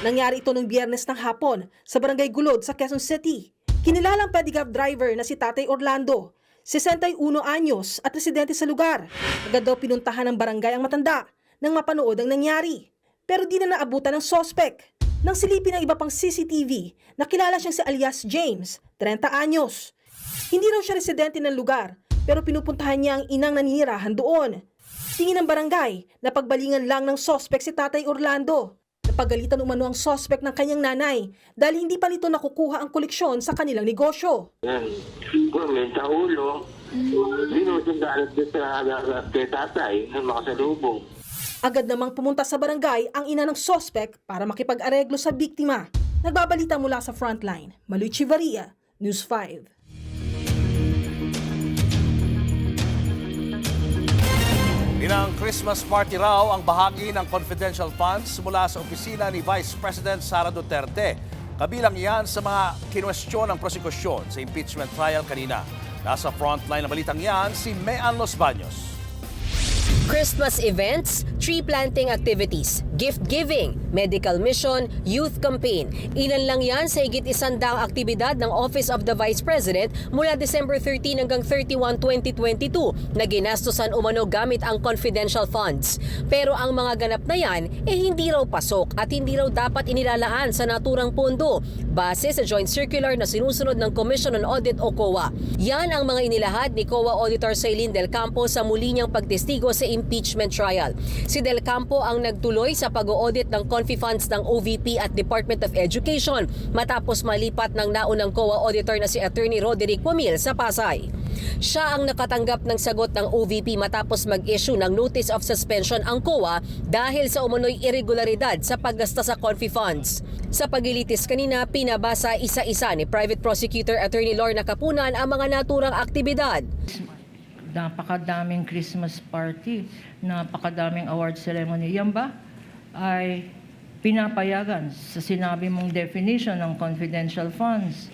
Nangyari ito noong Biyernes ng hapon sa Barangay Gulod sa Quezon City. Kinilalang pedicab driver na si Tatay Orlando, 61 anyos at residente sa lugar. Agad daw pinuntahan ng barangay ang matanda nang mapanood ang nangyari. Pero di na naabutan ng sospek. Nang silipin ng iba pang CCTV, nakilala siyang si alias James, 30 anyos. Hindi raw siya residente ng lugar, pero pinupuntahan niya ang inang naninirahan doon. Tingin ng barangay na pagbalingan lang ng sospek si Tatay Orlando. Napagalitan umano ang sospek ng kanyang nanay dahil hindi pa nito nakukuha ang koleksyon sa kanilang negosyo. Yan, may sa ulo, sinusundaan kay tatay na makasalubong. Agad namang pumunta sa barangay ang ina ng sospek para makipag-areglo sa biktima. Nagbabalita mula sa Frontline, Maloy Chivaria, News 5. Inang Christmas party raw ang bahagi ng confidential funds mula sa opisina ni Vice President Sara Duterte. Kabilang iyan sa mga kinwestiyon ng prosekusyon sa impeachment trial kanina. Nasa frontline na balitang yan si Mean Los Baños. Christmas events, tree planting activities, gift giving, medical mission, youth campaign. Ilan lang yan sa higit 100 aktibidad ng Office of the Vice President mula December 13 hanggang 31, 2022 na ginastusan umano gamit ang confidential funds. Pero ang mga ganap na yan hindi raw pasok at hindi raw dapat inilalaan sa naturang pondo base sa joint circular na sinusunod ng Commission on Audit o COA. Yan ang mga inilahad ni COA Auditor Sailin Del Campo sa muli niyang pagtestigo sa impeachment trial. Si Del Campo ang nagtuloy sa pag-audit ng confi funds ng OVP at Department of Education matapos malipat ng naunang COA auditor na si Attorney Roderick Wamil sa Pasay. Siya ang nakatanggap ng sagot ng OVP matapos mag-issue ng notice of suspension ang COA dahil sa umano'y irregularidad sa paggasta sa confi funds. Sa paglilitis kanina, pinabasa isa-isa ni Private Prosecutor Attorney Lorna Capunan ang mga naturang aktibidad. Napakadaming Christmas party, napakadaming award ceremony. Yan ba ay pinapayagan sa sinabi mong definition ng confidential funds?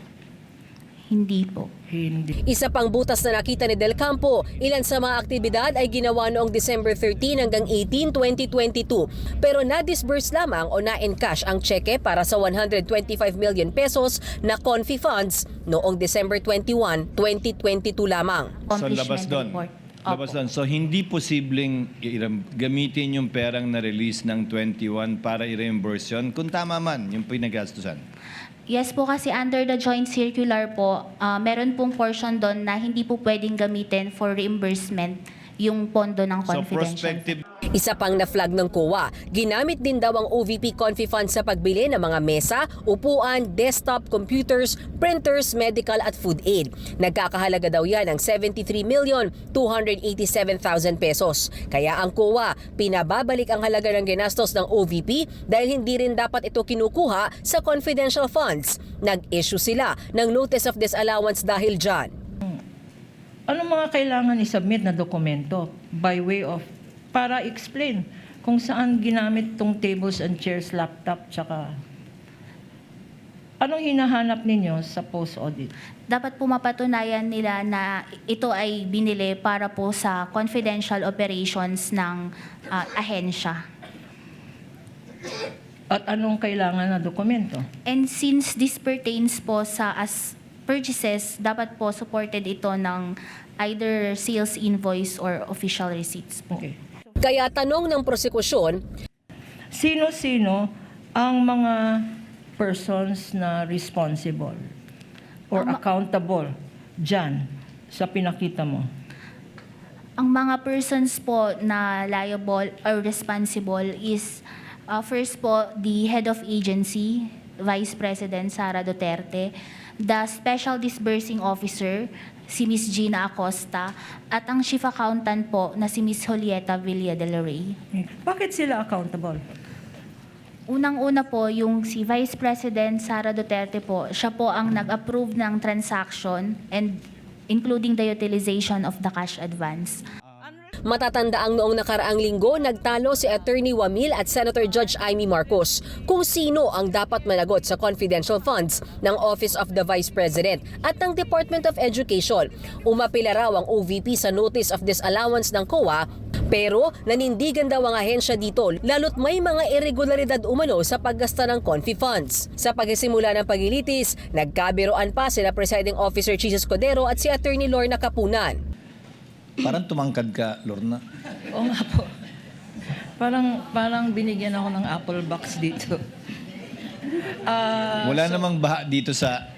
Hindi po. Hindi. Isa pang butas na nakita ni Del Campo, ilan sa mga aktibidad ay ginawa noong December 13 hanggang 18, 2022. Pero na-disburse lamang o na-encash ang cheque para sa 125 million pesos na confi funds noong December 21, 2022 lamang. So labas doon. Labas doon. So hindi posibleng gamitin yung perang na-release ng 21 para i-reimburse yun kung tama man yung pinagastusan. Yes po, kasi under the joint circular po, meron pong portion doon na hindi po pwedeng gamitin for reimbursement yung pondo ng confidential. Isa pang na-flag ng COA, ginamit din daw ang OVP Confi Fund sa pagbili ng mga mesa, upuan, desktop, computers, printers, medical at food aid. Nagkakahalaga daw yan ng 73,287,000 pesos. Kaya ang COA, pinababalik ang halaga ng ginastos ng OVP dahil hindi rin dapat ito kinukuha sa confidential funds. Nag-issue sila ng notice of disallowance dahil dyan. Anong mga kailangan i-submit na dokumento by way of para explain kung saan ginamit tong tables and chairs, laptop, tsaka anong hinahanap ninyo sa post-audit? Dapat po mapatunayan nila na ito ay binili para po sa confidential operations ng ahensya. At anong kailangan na dokumento? And since this pertains po sa as purchases, dapat po supported ito ng either sales invoice or official receipts po. Okay. Kaya tanong ng prosekusyon, sino-sino ang mga persons na responsible or accountable dyan sa pinakita mo? Ang mga persons po na liable or responsible is first po the head of agency, Vice President Sara Duterte, the Special Disbursing Officer, si Ms. Gina Acosta, at ang Chief Accountant po na si Ms. Julieta Villa del Rey. Bakit sila accountable? Unang-una po, yung si Vice President Sara Duterte po, siya po ang nag-approve ng transaction and including the utilization of the cash advance. Matatandaang noong nakaraang linggo, nagtalo si Attorney Wamil at Senator Judge Amy Marcos kung sino ang dapat managot sa confidential funds ng Office of the Vice President at ng Department of Education. Umapila raw ang OVP sa Notice of Disallowance ng COA Pero nanindigan daw ang ahensya dito lalo't may mga irregularidad umano sa paggasta ng Confi funds. Sa pagsisimula ng paglilitis, nagkabiroan pa sila Presiding Officer Chis Escudero at si Attorney Lorna Capunan. Parang tumangkad ka, Lorna. Oo nga po. Parang binigyan ako ng apple box dito. Wala namang baha dito sa...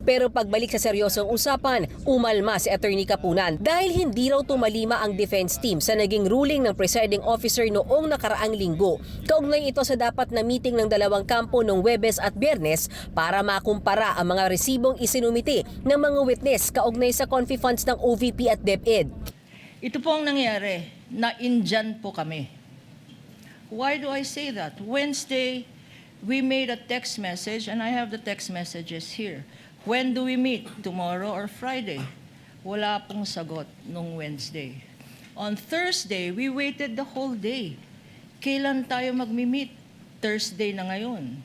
Pero pagbalik sa seryosong usapan, umalma si Attorney Capunan dahil hindi raw tumalima ang defense team sa naging ruling ng presiding officer noong nakaraang linggo. Kaugnay ito sa dapat na meeting ng dalawang kampo noong Huwebes at Biyernes para makumpara ang mga resibong isinumiti ng mga witness kaugnay sa Confi funds ng OVP at DepEd. Ito po ang nangyari, na indyan po kami. Why do I say that? Wednesday, we made a text message and I have the text messages here. When do we meet? Tomorrow or Friday? Wala pong sagot nung Wednesday. On Thursday, we waited the whole day. Kailan tayo magmi-meet? Thursday na ngayon.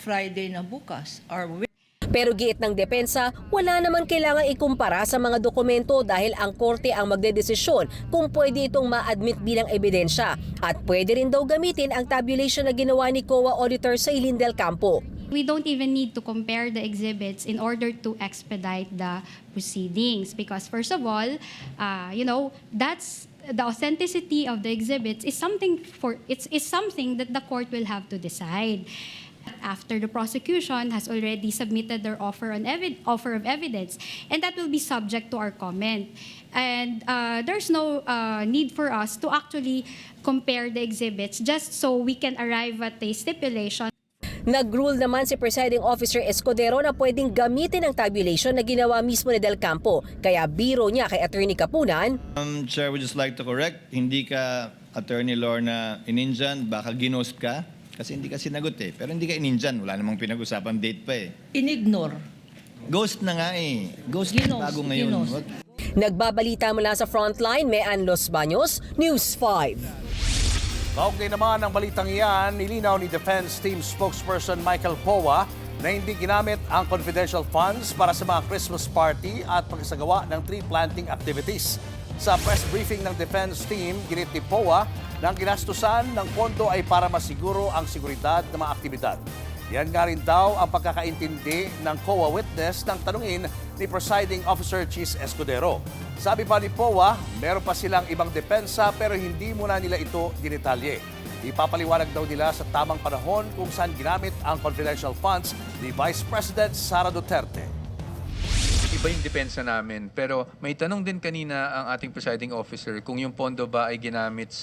Friday na bukas. Pero giit ng depensa, wala naman kailangan ikumpara sa mga dokumento dahil ang korte ang magdedesisyon kung pwede itong ma-admit bilang ebidensya. At pwede rin daw gamitin ang tabulation na ginawa ni COA Auditor Sailin Del Campo. We don't even need to compare the exhibits in order to expedite the proceedings because first of all, that's the authenticity of the exhibits is something that the court will have to decide. After the prosecution has already submitted their offer of evidence, and that will be subject to our comment. And there's no need for us to actually compare the exhibits just so we can arrive at a stipulation. Nag-rule naman si Presiding Officer Escudero na pwedeng gamitin ang tabulation na ginawa mismo ni Del Campo. Kaya biro niya kay Attorney Capunan. Chair, would just like to correct, hindi ka Attorney Lorna ininjan, baka ginost ka. Kasi hindi ka sinagot eh. Pero hindi ka ininjan, wala namang pinag-usapan date pa eh. Inignore. Ghost na nga eh. Ghost na bago ngayon. Nagbabalita mula sa Frontline, Mean Los Baños, News 5. Kaugnay naman ang balitang iyan, nilinaw ni Defense Team spokesperson Michael Powa na hindi ginamit ang confidential funds para sa mga Christmas party at pagsagawa ng tree planting activities. Sa press briefing ng Defense Team, ginit ni Powa na ang ginastusan ng pondo ay para masiguro ang seguridad ng mga aktibidad. Yan nga rin daw ang pagkakaintindi ng COA witness ng tanungin ni Presiding Officer Chis Escudero. Sabi pa ni Powa, meron pa silang ibang depensa pero hindi muna nila ito dinetalye. Ipapaliwanag daw nila sa tamang panahon kung saan ginamit ang confidential funds ni Vice President Sara Duterte. Iba yung depensa namin pero may tanong din kanina ang ating Presiding Officer kung yung pondo ba ay ginamit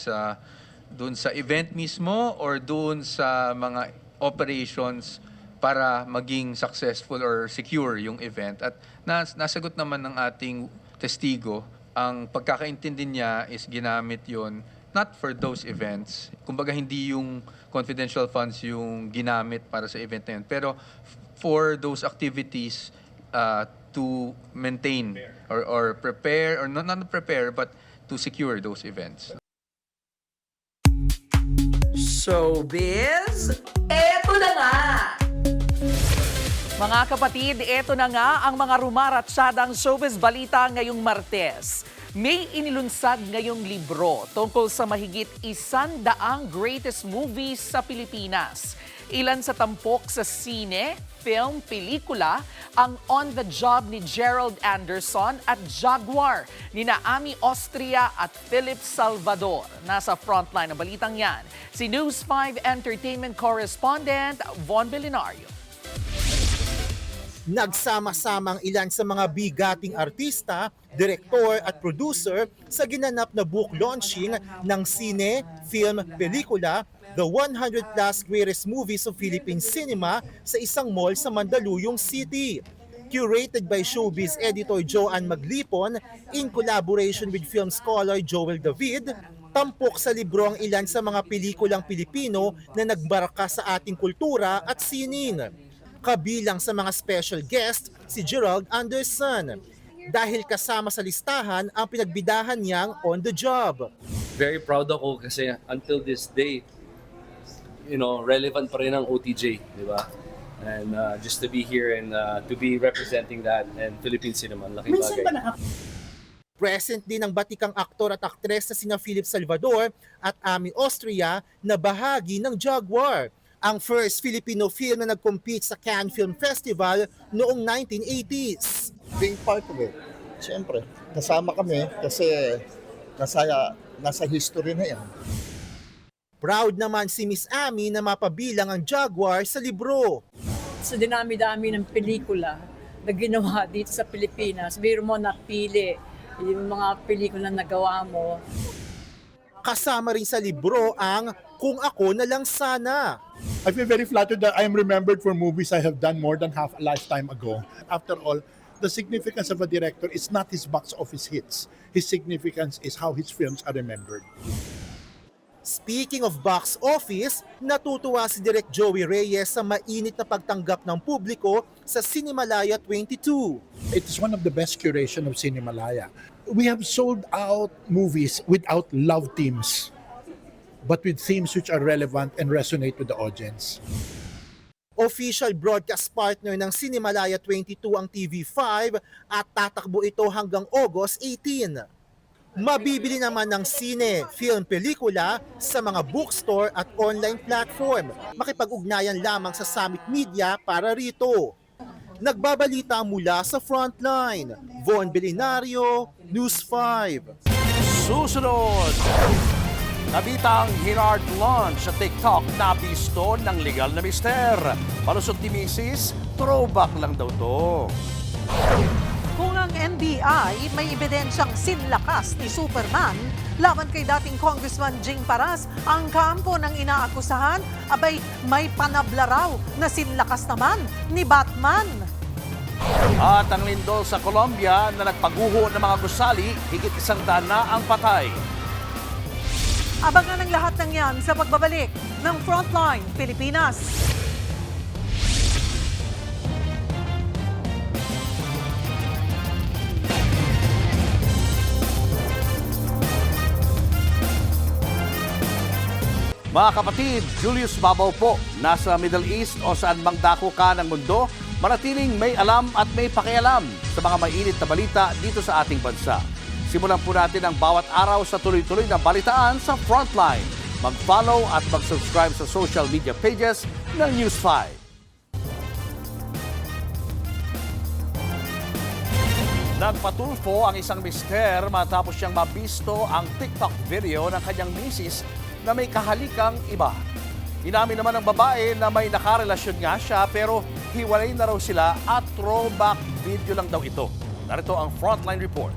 doon sa event mismo or doon sa mga operations para maging successful or secure yung event. At nasagot naman ng ating testigo, ang pagkakaintindi niya is ginamit yon not for those events. Kumbaga hindi yung confidential funds yung ginamit para sa event na yun, pero for those activities to maintain or prepare, or not prepare, but to secure those events. Showbiz, eto na nga! Mga kapatid, eto na nga ang mga rumaratsadang showbiz balita ngayong Martes. May inilunsad ngayong libro tungkol sa mahigit 100 greatest movies sa Pilipinas. Ilan sa tampok sa sine, film, pelikula ang On the Job ni Gerald Anderson at Jaguar ni Ami Austria at Philip Salvador. Nasa frontline ng balitang yan, si News 5 Entertainment Correspondent Von Belinario. Nagsama-samang ilan sa mga bigating artista, direktor at producer sa ginanap na book launching ng sine, film, pelikula, The 100 Plus Greatest Movies of Philippine Cinema sa isang mall sa Mandaluyong City. Curated by showbiz editor Joanne Maglipon in collaboration with film scholar Joel David, tampok sa libro ang ilan sa mga pelikulang Pilipino na nagbarka sa ating kultura at sining. Kabilang sa mga special guest si Gerald Anderson dahil kasama sa listahan ang pinagbidahan niyang On the Job. Very proud ako kasi until this day, relevant pa rin ang OTJ, di ba? And just to be here and to be representing that and Philippine cinema, laking bagay. Present din ang batikang aktor at aktres na sina Philip Salvador at Ami Austria na bahagi ng Jaguar, ang first Filipino film na nag-compete sa Cannes Film Festival noong 1980s. Being part of it, siyempre, kasama kami kasi nasa history na yan. Proud naman si Miss Ami na mapabilang ang Jaguar sa libro. Sa dinami-dami ng pelikula na ginawa dito sa Pilipinas, biro mo napili yung mga pelikula na nagawa mo. Kasama rin sa libro ang Kung Ako na Lang Sana. I feel very flattered that I am remembered for movies I have done more than half a lifetime ago. After all, the significance of a director is not his box office hits. His significance is how his films are remembered. Speaking of box office, natutuwa si Direk Joey Reyes sa mainit na pagtanggap ng publiko sa Cinemalaya 22. It is one of the best curation of Cinemalaya. We have sold out movies without love themes, but with themes which are relevant and resonate with the audience. Official broadcast partner ng Cinemalaya 22 ang TV5 at tatakbo ito hanggang August 18. Mabibili naman ng sine, film, pelikula sa mga bookstore at online platform. Makipag-ugnayan lamang sa Summit Media para rito. Nagbabalita mula sa Frontline, Von Belinario, News 5. Susunod! Nabitang Hinard launch sa TikTok na pisto ng legal na mister. Palusot ni Mrs., throwback lang daw to. Kung ang NBI may ebidensyang sinlakas ni Superman laban kay dating Congressman Jing Paras, ang kampo ng inaakusahan, abay may panabla raw na sinlakas naman ni Batman. At ang lindol sa Colombia na nagpaguho ng mga gusali, higit 100 na ang patay. Abangan ang lahat ng yan sa pagbabalik ng Frontline Pilipinas. Mga kapatid, Julius Babaw po, nasa Middle East o saan mang dako ka ng mundo, manatiling may alam at may pakialam sa mga mainit na balita dito sa ating bansa. Simulan po natin ang bawat araw sa tuloy-tuloy na balitaan sa Frontline. Mag-follow at mag-subscribe sa social media pages ng News 5. Nagpatulfo ang isang mister matapos siyang mabisto ang TikTok video ng kanyang misis na may kahalikang iba. Inamin naman ng babae na may nakarelasyon nga siya pero hiwalay na raw sila at throwback video lang daw ito. Narito ang Frontline Report.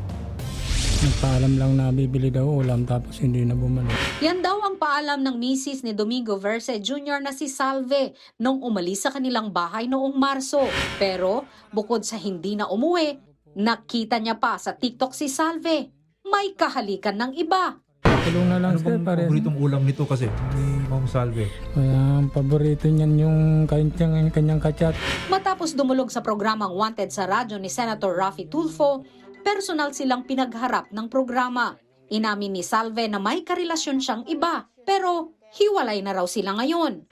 Nagpaalam lang na bibili daw ulam tapos hindi na bumalik. Yan daw ang paalam ng misis ni Domingo Verse Jr. na si Salve nung umalis sa kanilang bahay noong Marso. Pero bukod sa hindi na umuwi, nakita niya pa sa TikTok si Salve. May kahalikan ng iba. Tulong na lang sir, paboritong ulam nito kasi ni Ma'am Salve? Kaya paborito niyan yung kanyang kachat. Matapos dumulog sa programang Wanted sa radyo ni Senator Raffy Tulfo, personal silang pinagharap ng programa. Inamin ni Salve na may karelasyon siyang iba, pero hiwalay na raw sila ngayon.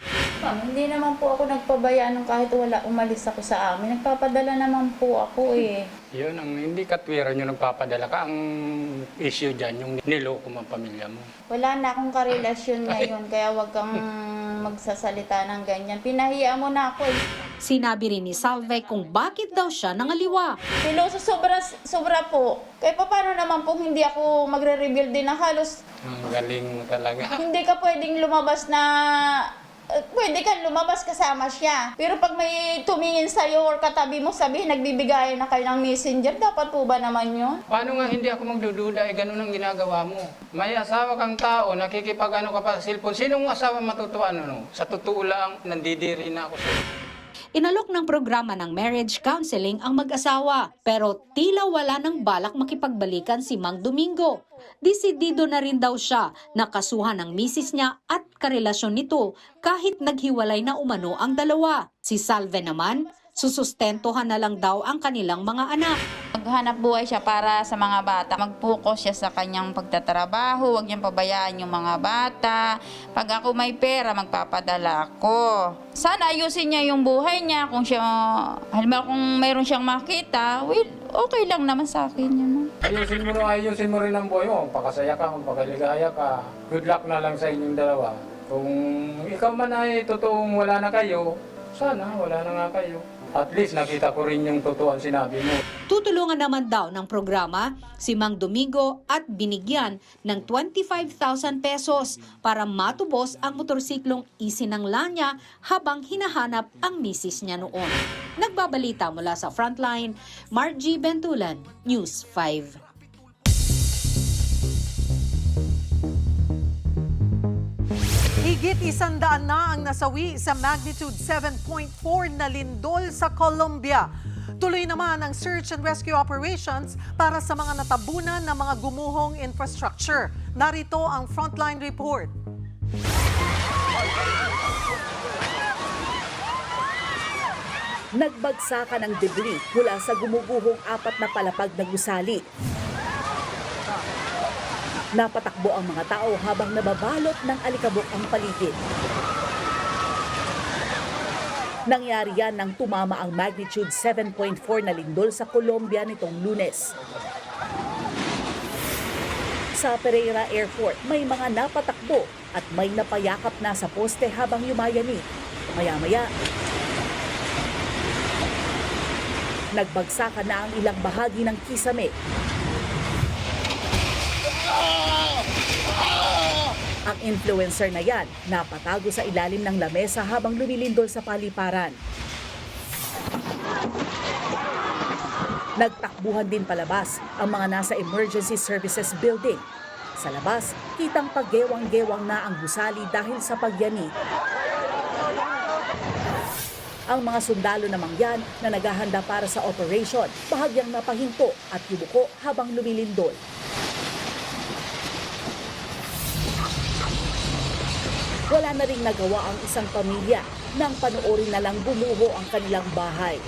Hindi naman po ako nagpabayaan nung kahit wala umalis ako sa amin. Nagpapadala naman po ako eh. Yun, ang hindi katwiran yung nagpapadala ka. Ang issue dyan, yung niloko mo ang pamilya mo. Wala na akong karelasyon ngayon, kaya wag kang magsasalita ng ganyan. Pinahiya mo na ako eh. Sinabi rin ni Salve kung bakit daw siya nangaliwa. Piloso sobra po. Kaya paano naman po hindi ako magre-reveal din na halos... Ang galing mo talaga. Hindi ka pwedeng lumabas na... Pwede kang lumabas kasama siya. Pero pag may tumingin sa'yo or katabi mo, sabihin, nagbibigay na kayo ng messenger, dapat po ba naman yun? Paano nga hindi ako magdududa, ganun ang ginagawa mo. May asawa kang tao, nakikipag-ano ka pa sa cellphone. Sinong asawa matutuwa? Sa totoo lang, nandidiri na ako sa'yo. Inalok ng programa ng marriage counseling ang mag-asawa, pero tila wala ng balak makipagbalikan si Mang Domingo. Desidido na rin daw siya na kasuhan ng misis niya at karelasyon nito kahit naghiwalay na umano ang dalawa. Si Salve naman, Susustentuhan na lang daw ang kanilang mga anak. Maghanap buhay siya para sa mga bata. Mag-focus siya sa kanyang pagtatrabaho. Huwag niyang pabayaan yung mga bata. Pag ako may pera, magpapadala ako. Sana ayusin niya yung buhay niya. Kung siya, halimbawa kung mayroon siyang makita, well, okay lang naman sa akin yun. Ayusin mo rin ang buhay mo. Pakasaya ka, magpakaligaya ka. Good luck na lang sa inyong dalawa. Kung ikaw man ay totoong wala na kayo, sana wala na nga kayo. At least nakita ko rin yung totoo ang sinabi mo. Tutulungan naman daw ng programa si Mang Domingo at binigyan ng 25,000 pesos para matubos ang motorsiklong isinangla niya habang hinahanap ang misis niya noon. Nagbabalita mula sa Frontline, Margie Bentulan, News 5. Higit 100 na ang nasawi sa magnitude 7.4 na lindol sa Colombia. Tuloy naman ang search and rescue operations para sa mga natabunan ng mga gumuhong infrastructure. Narito ang Frontline Report. Nagbagsakan ng debris mula sa gumuguhong 4 na palapag na gusali. Napatakbo ang mga tao habang nababalot ng alikabok ang paligid. Nangyari yan nang tumama ang magnitude 7.4 na lindol sa Colombia nitong Lunes. Sa Pereira Airport, may mga napatakbo at may napayakap na sa poste habang yumayani. Maya-maya, nagbagsakan na ang ilang bahagi ng kisame. Ang influencer na yan, napatago sa ilalim ng lamesa habang lumilindol sa paliparan. Nagtakbuhan din palabas ang mga nasa Emergency Services Building. Sa labas, kitang paggewang-gewang na ang gusali dahil sa pagyani. Ang mga sundalo namang yan na naghahanda para sa operation, bahagyang napahinto at yumuko habang lumilindol. Wala na ring nagawa ang isang pamilya nang panoorin na lang gumuho ang kanilang bahay.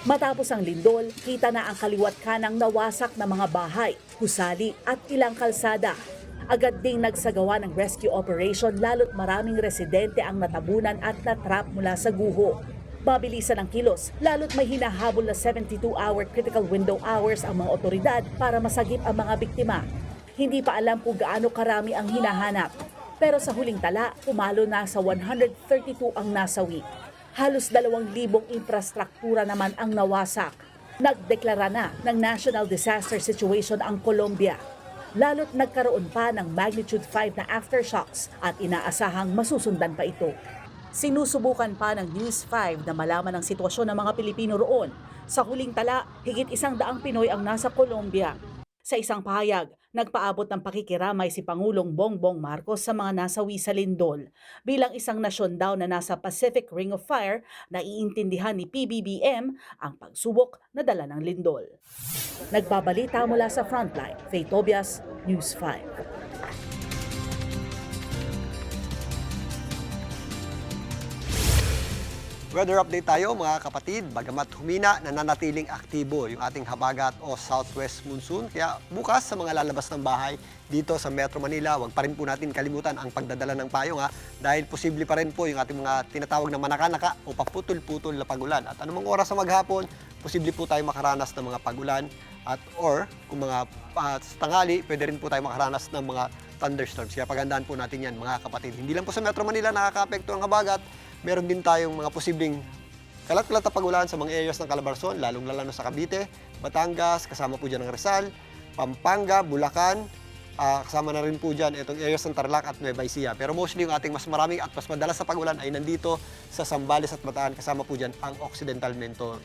Matapos ang lindol, kita na ang kaliwat kanang nawasak na mga bahay, gusali at ilang kalsada. Agad ding nagsagawa ng rescue operation lalo't maraming residente ang natabunan at natrap mula sa guho. Mabilisan ang kilos, lalo't may hinahabol na 72-hour critical window hours ang mga otoridad para masagip ang mga biktima. Hindi pa alam kung gaano karami ang hinahanap. Pero sa huling tala, umalo na sa 132 ang nasawi. Halos 2,000 infrastruktura naman ang nawasak. Nagdeklara na ng National Disaster Situation ang Colombia. Lalo't nagkaroon pa ng magnitude 5 na aftershocks at inaasahang masusundan pa ito. Sinusubukan pa ng News 5 na malaman ang sitwasyon ng mga Pilipino roon. Sa huling tala, higit 100 Pinoy ang nasa Colombia. Sa isang pahayag, nagpaabot ng pakikiramay si Pangulong Bongbong Marcos sa mga nasawi sa lindol. Bilang isang nasyon daw na nasa Pacific Ring of Fire, naiintindihan ni PBBM ang pagsubok na dala ng lindol. Nagbabalita mula sa Frontline, Faye Tobias, News 5. Weather update tayo mga kapatid. Bagamat humina, nananatiling aktibo yung ating habagat o southwest monsoon. Kaya bukas sa mga lalabas ng bahay dito sa Metro Manila, huwag pa rin po natin kalimutan ang pagdadala ng payong dahil posible pa rin po yung ating mga tinatawag na manaka-naka o paputol-putol na pagulan. At anumang oras sa maghapon, posible po tayo makaranas ng mga pagulan at or kung mga tanghali, pwede rin po tayo makaranas ng mga thunderstorms. Kaya paghandaan po natin yan mga kapatid. Hindi lang po sa Metro Manila nakaka-apekto ang habagat, meron din tayong mga posibleng kalat-kalat na pagulan sa mga areas ng Calabarzon, lalong-lalo sa Cavite, Batangas, kasama po dyan ng Rizal, Pampanga, Bulacan, kasama na rin po dyan itong areas ng Tarlac at Nueva Ecija. Pero mostly yung ating mas maraming at mas madalas na pagulan ay nandito sa Zambales at Bataan, kasama po dyan ang Occidental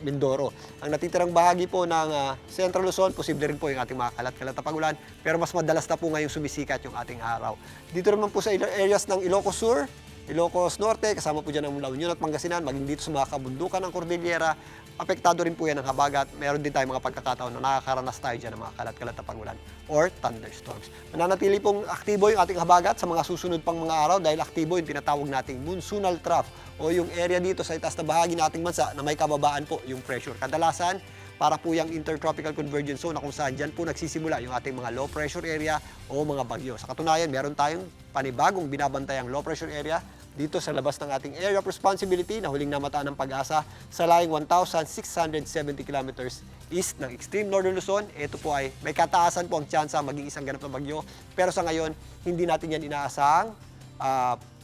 Mindoro. Ang natitirang bahagi po ng Central Luzon, posible rin po yung ating mga kalat-kalat na pagulan, pero mas madalas na po ngayong sumisikat yung ating araw. Dito naman po sa areas ng Ilocos Sur, Ilocos Norte, kasama po dyan ang La Union at Pangasinan, maging dito sa mga kabundukan ng Cordillera, apektado rin po yan ng habagat. Meron din tayong mga pagkakataon na nakakaranas tayo dyan ng mga kalat-kalat na pagulan or thunderstorms. Mananatili pong aktibo yung ating habagat sa mga susunod pang mga araw dahil aktibo yung tinatawag nating monsoonal trough o yung area dito sa itaas na bahagi ng ating bansa na may kababaan po yung pressure. Kadalasan, para po yung intertropical convergence zone na kung saan dyan po nagsisimula yung ating mga low pressure area o mga bagyo. Sa katunayan, meron tayong panibagong binabantayang low pressure area dito sa labas ng ating area of responsibility na huling namataan ng Pag-asa sa layong 1,670 kilometers east ng extreme northern Luzon. Ito po ay may kataasan po ang tsansa maging isang ganap na bagyo. Pero sa ngayon, hindi natin yan inaasahang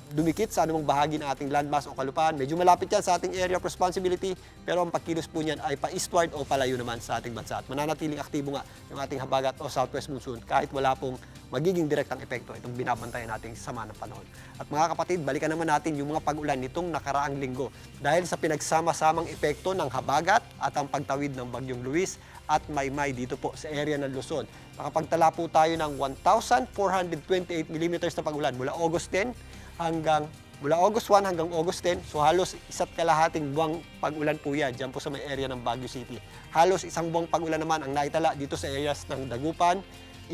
dumikit sa anumang bahagi ng ating landmass o kalupaan. Medyo malapit yan sa ating area of responsibility, pero ang pagkilos po niyan ay pa-eastward o palayo naman sa ating bansa. At mananatiling aktibo nga yung ating habagat o southwest monsoon kahit wala pong magiging direktang epekto itong binabantayan nating sama ng panahon. At mga kapatid, balikan naman natin yung mga pag-ulan nitong nakaraang linggo. Dahil sa pinagsama-samang epekto ng habagat at ang pagtawid ng Bagyong Luis at Maymay dito po sa area ng Luzon. Nakapagtala po tayo ng 1,428 mm na pag-ulan mula August 10 mula August 1 hanggang August 10, so halos 1.5 buwang pag-ulan po yan dyan po sa may area ng Baguio City. Halos 1 buwang pag-ulan naman ang naitala dito sa areas ng Dagupan,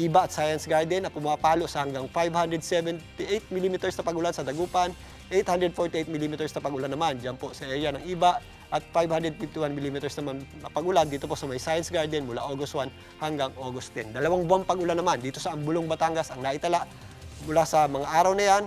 Iba at Science Garden na pumapalo sa hanggang 578 mm na pag-ulan sa Dagupan, 848 mm na pag-ulan naman dyan po sa area ng Iba at 551 mm naman na pag-ulan dito po sa may Science Garden mula August 1 hanggang August 10. 2 buwang pag-ulan naman dito sa Ambulong, Batangas ang naitala mula sa mga araw na yan,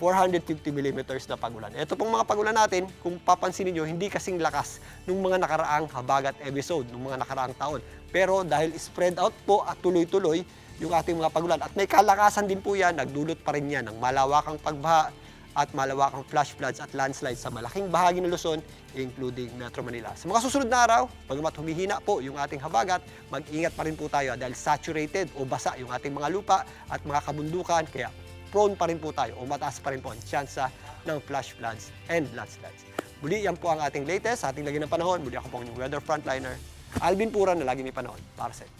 450 mm na pag-ulan. Ito pong mga pag-ulan natin, kung papansinin nyo, hindi kasing lakas ng mga nakaraang habagat episode, ng mga nakaraang taon. Pero dahil spread out po at tuloy-tuloy yung ating mga pag-ulan, at may kalakasan din po yan, nagdulot pa rin yan ng malawakang pagbaha at malawakang flash floods at landslides sa malaking bahagi ng Luzon, including Metro Manila. Sa mga susunod na araw, bagamat humihina po yung ating habagat, mag-ingat pa rin po tayo dahil saturated o basa yung ating mga lupa at mga kabundukan, kaya prone pa rin po tayo o mataas pa rin po ang tsansa ng flash floods and landslides. Muli, yan po ang ating latest sa ating lagi ng panahon. Muli ako po ang inyong weather frontliner, Alvin Puran, na lagi may panahon para sa inyo.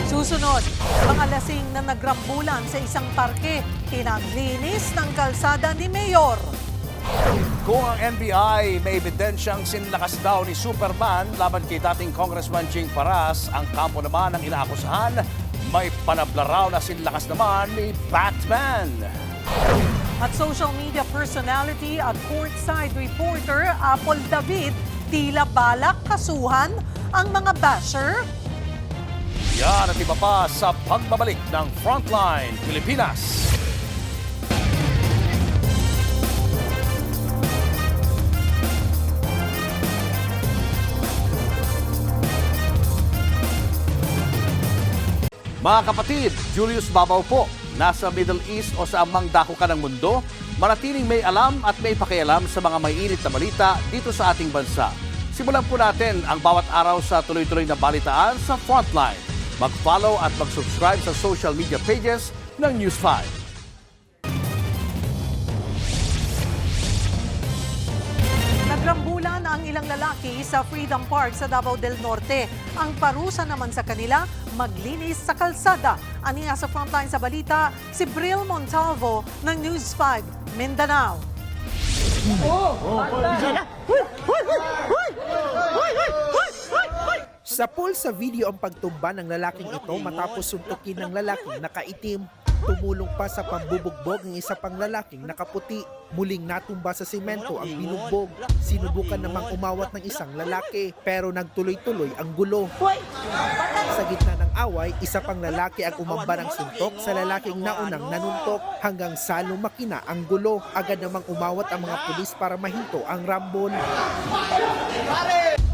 Susunod, mga lasing na nagrambulan sa isang parke, pinaglinis ng kalsada ni Mayor. Kung ang NBI may ebidensyang sinlakas daw ni Superman laban kay dating Congressman Ching Paras, ang kampo naman ng inaakusahan, may panabla raw na sinlakas naman ni Batman. At social media personality at courtside reporter Apple David, tila balak kasuhan ang mga basher. Yan at iba pa sa pagbabalik ng Frontline Pilipinas. Mga kapatid, Julius Babaw po. Nasa Middle East o sa amang dako ka ng mundo, manatiling may alam at may pakialam sa mga may init na balita dito sa ating bansa. Simulan po natin ang bawat araw sa tuloy-tuloy na balitaan sa Frontline. Mag-follow at mag-subscribe sa social media pages ng News 5. Nagrambulan ang ilang lalaki sa Freedom Park sa Davao del Norte. Ang parusa naman sa kanila, maglinis sa kalsada. Aniya sa Frontline sa balita, si Bril Montalvo ng News 5, Mindanao. Sa pool sa video ang pagtumba ng lalaking ito matapos suntukin ng lalaking nakaitim. Tumulong pa sa pambubugbog ng isa pang lalaking nakaputi. Muling natumba sa semento ang binugbog. Sinubukan namang umawat ng isang lalaki pero nagtuloy-tuloy ang gulo. Sa gitna ng away, isa pang lalaki ang umamba ng suntok sa lalaking naunang nanuntok hanggang sa lumaki na ang gulo. Agad namang umawat ang mga pulis para mahinto ang rambol.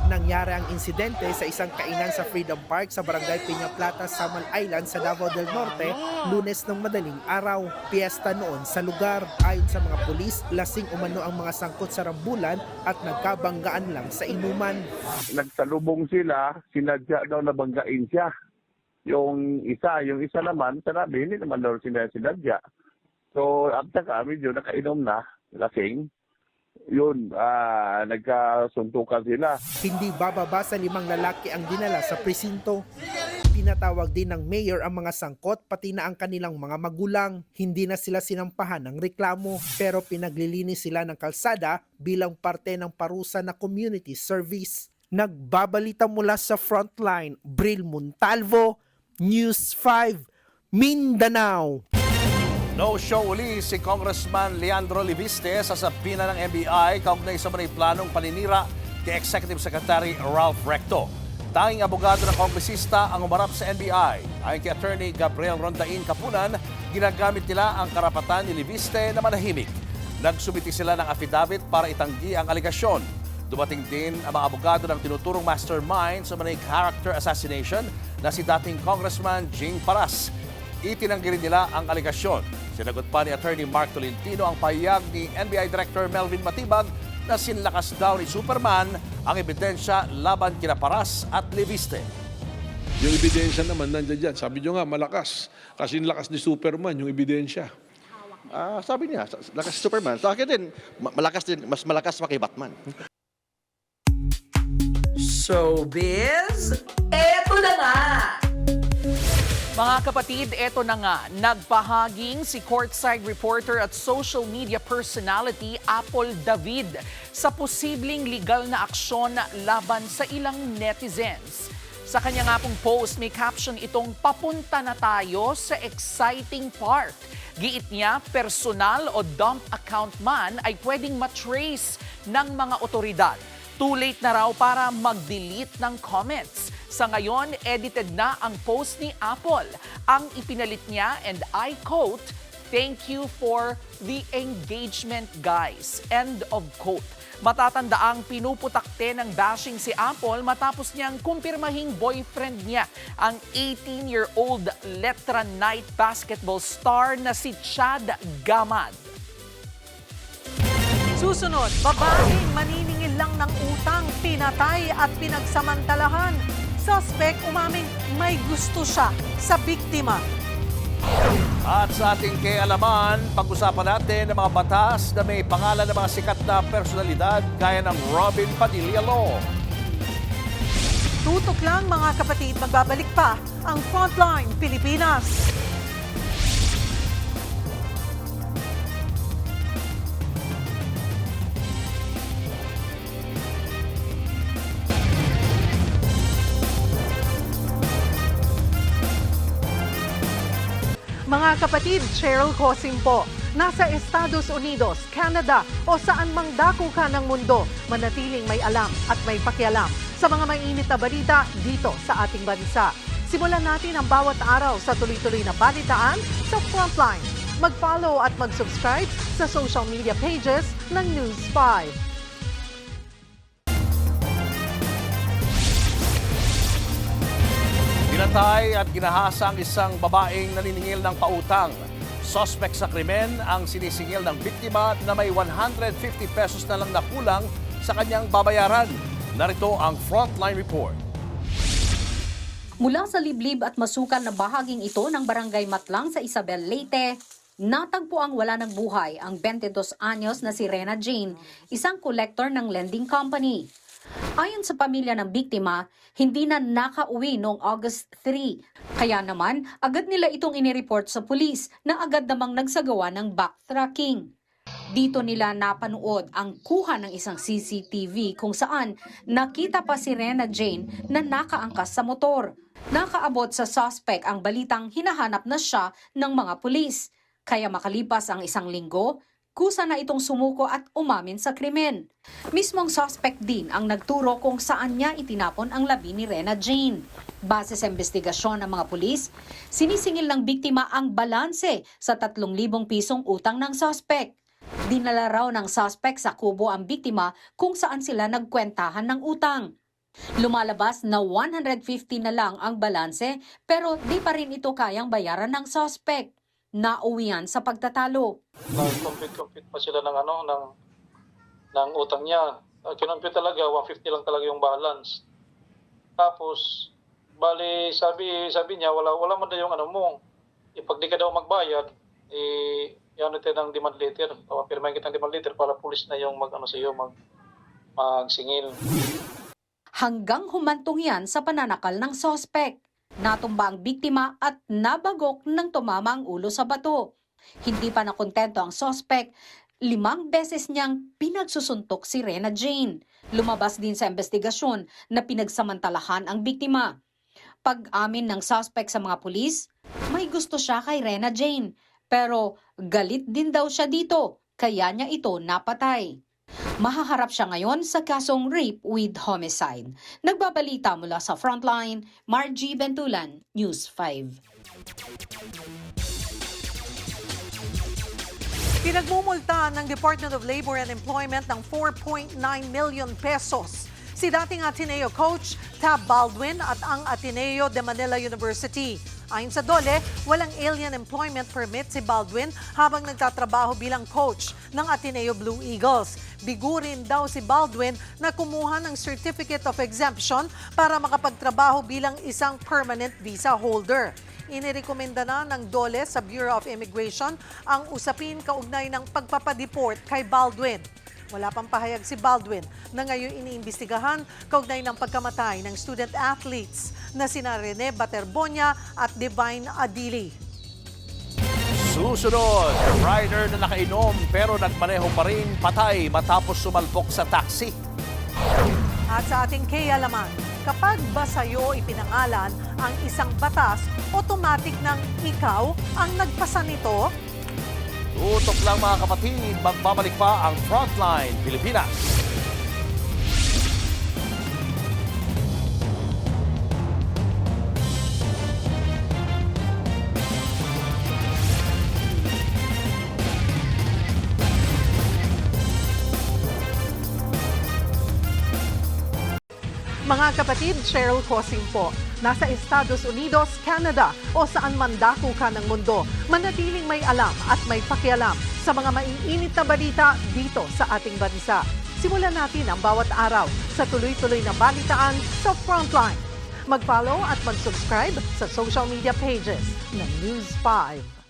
Nangyari ang insidente sa isang kainan sa Freedom Park sa Barangay Peña Plata, Samal Island sa Davao del Norte, Lunes ng madaling araw. Piyesta noon sa lugar. Ayon sa mga pulis, lasing umano ang mga sangkot sa rambulan at nagkabanggaan lang sa inuman. Nagsalubong sila, sinadya daw na banggain siya. Yung isa naman, sinabi, hindi naman daw sinadya. So, after kami yun, nakainom na, lasing. Yun, nagkasuntukan sila. Hindi bababa sa 5 lalaki ang dinala sa presinto. Pinatawag din ng mayor ang mga sangkot pati na ang kanilang mga magulang. Hindi na sila sinampahan ng reklamo pero pinaglilinis sila ng kalsada bilang parte ng parusa na community service. Nagbabalita mula sa Frontline, Bril Montalvo, News 5, Mindanao. No-show uli si Congressman Leandro Liviste sa sabina ng NBI kaugnay sa may planong paninira kay Executive Secretary Ralph Recto. Tanging abogado ng kongresista ang umarap sa NBI. Ayon kay Attorney Gabriel Rondain Kapunan, ginagamit nila ang karapatan ni Liviste na manahimik. Nagsumiti sila ng affidavit para itanggi ang aligasyon. Dumating din ang mga abogado ng tinuturong mastermind sa mga character assassination na si dating Congressman Jing Paras. Itinanggi rin nila ang aligasyon. Sinagot pa ni Attorney Mark Tolentino ang pahayag ni NBI Director Melvin Matibag na sinlakas daw ni Superman ang ebidensya laban kina Paras at Liviste. Yung ebidensya naman nandiyan dyan. Sabi nyo nga, malakas. Kasi lakas ni Superman yung ebidensya. Sabi niya, lakas si Superman. Sa akin din, malakas din, mas malakas pa kay Batman. Showbiz, eto na nga! Mga kapatid, eto na nga, nagpahaging si courtside reporter at social media personality Apple David sa posibleng legal na aksyon laban sa ilang netizens. Sa kanya nga pong post, may caption itong "Papunta na tayo sa exciting part." Giit niya, personal o dump account man ay pwedeng matrace ng mga otoridad. Too late na raw para mag-delete ng comments. Sa ngayon, edited na ang post ni Apple. Ang ipinalit niya, and I quote, "Thank you for the engagement, guys." End of quote. Matatandaang pinuputakte ng bashing si Apple matapos niyang kumpirmahing boyfriend niya ang 18-year-old Letra Knight basketball star na si Chad Gamad. Susunod, babaeng maniningil lang ng utang, pinatay at pinagsamantalahan. Suspect umaming may gusto siya sa biktima. At sa ating kaalaman, pag-usapan natin ang mga batas na may pangalan ng mga sikat na personalidad gaya ng Robin Padilla Law. Tutok lang mga kapatid, magbabalik pa ang Frontline Pilipinas. Mga kapatid, Cheryl Cosim po. Nasa Estados Unidos, Canada o saan mang dako ka ng mundo, manatiling may alam at may pakialam sa mga mainit na balita dito sa ating bansa. Simulan natin ang bawat araw sa tuloy-tuloy na balitaan sa Frontline. Mag-follow at mag-subscribe sa social media pages ng News 5. Pinatay at ginahasa ang isang babaeng naniningil ng pautang. Suspect sa krimen ang sinisingil ng biktima na may 150 pesos na lang nakulang sa kanyang babayaran. Narito ang Frontline Report. Mula sa liblib at masukal na bahaging ito ng Barangay Matlang sa Isabel, Leyte, natagpo ang wala ng buhay ang 22 anyos na si Rena Jane, isang collector ng lending company. Ayon sa pamilya ng biktima, hindi na nakauwi noong August 3. Kaya naman, agad nila itong inireport sa pulis na agad namang nagsagawa ng backtracking. Dito nila napanood ang kuha ng isang CCTV kung saan nakita pa si Rena Jane na nakaangkas sa motor. Nakaabot sa suspect ang balitang hinahanap na siya ng mga pulis. Kaya makalipas ang isang linggo, kusa na itong sumuko at umamin sa krimen. Mismong suspect din ang nagturo kung saan niya itinapon ang labi ni Rena Jane. Base sa investigasyon ng mga pulis, sinisingil ng biktima ang balanse sa 3,000 pisong utang ng suspect. Dinala raw ng suspect sa kubo ang biktima kung saan sila nagkwentahan ng utang. Lumalabas na 150 na lang ang balanse pero di pa rin ito kayang bayaran ng suspect. Nauwian sa pagtatalo. Nag-compute pa sila ng utang niya. Kinompute talaga, 150 lang talaga yung balance. Tapos, bali, sabi niya, wala man daw yung mo. Pag di ka daw magbayad, yan natin ng demand letter. Pirmahin kita ng demand letter para pulis na yung magsingil. Hanggang humantong yan sa pananakal ng suspect. natumba ang biktima at nabagok ng tumama ang ulo sa bato. Hindi pa nakontento ang suspect, 5 beses niyang pinagsusuntok si Rena Jane. Lumabas din sa investigasyon na pinagsamantalahan ang biktima. Pag-amin ng suspect sa mga pulis, may gusto siya kay Rena Jane. Pero galit din daw siya dito, kaya niya ito napatay. Mahaharap siya ngayon sa kasong rape with homicide. Nagbabalita mula sa Frontline, Margie Bentulan, News 5. Pinagmumulta ng Department of Labor and Employment ng 4.9 million pesos si dating Ateneo coach Tab Baldwin at ang Ateneo de Manila University. Ayon sa DOLE, walang alien employment permit si Baldwin habang nagtatrabaho bilang coach ng Ateneo Blue Eagles. Bigurin daw si Baldwin na kumuha ng Certificate of Exemption para makapagtrabaho bilang isang permanent visa holder. Inirekomenda na ng DOLE sa Bureau of Immigration ang usapin kaugnay ng pagpapadeport kay Baldwin. Wala pang pahayag si Baldwin na ngayon iniimbestigahan kaugnay ng pagkamatay ng student athletes na sina Rene Baterbonia at Divine Adili. Susunod, rider na nakainom pero nagmaneho pa rin patay matapos sumalpok sa taxi. At sa ating K-alaman, kapag ba sa'yo ipinangalan ang isang batas, automatic nang ikaw ang nagpasa nito? Tutok lang mga kapatid, magbabalik pa ang Frontline Pilipinas. Mga kapatid, Cheryl Cosing po. Nasa Estados Unidos, Canada o saan man dako ka ng mundo, manatiling may alam at may pakialam sa mga maiinit na balita dito sa ating bansa. Simulan natin ang bawat araw sa tuloy-tuloy na balitaan sa Frontline. Mag-follow at mag-subscribe sa social media pages ng News 5.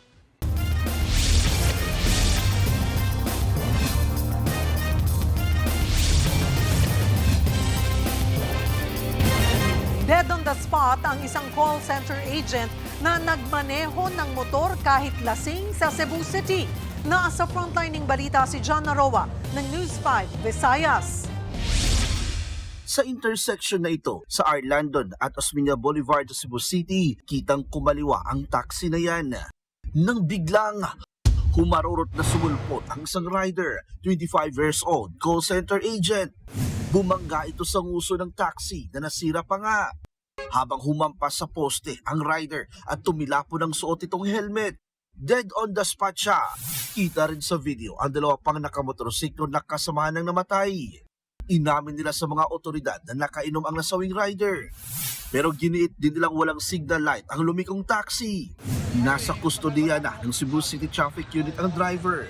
Dead on the spot ang isang call center agent na nagmaneho ng motor kahit lasing sa Cebu City. Nasa frontlining balita si John Naroa ng News 5 Visayas. Sa intersection na ito sa Arlandon at Osmeña Boulevard sa Cebu City, kitang kumaliwa ang taxi na yan. Nang biglang humarurot na sumulpot ang isang rider, 25 years old, call center agent. Bumangga ito sa nguso ng taxi na nasira pa nga. Habang humampas sa poste ang rider at tumilapo ng suot itong helmet. Dead on the spot siya. Kita rin sa video ang dalawa pang nakamotorsiklo na kasamahan ng namatay. Inamin nila sa mga otoridad na nakainom ang nasawing rider. Pero giniit din nilang walang signal light ang lumikong taxi. Nasa kustodiya na ng Cebu City Traffic Unit ang driver.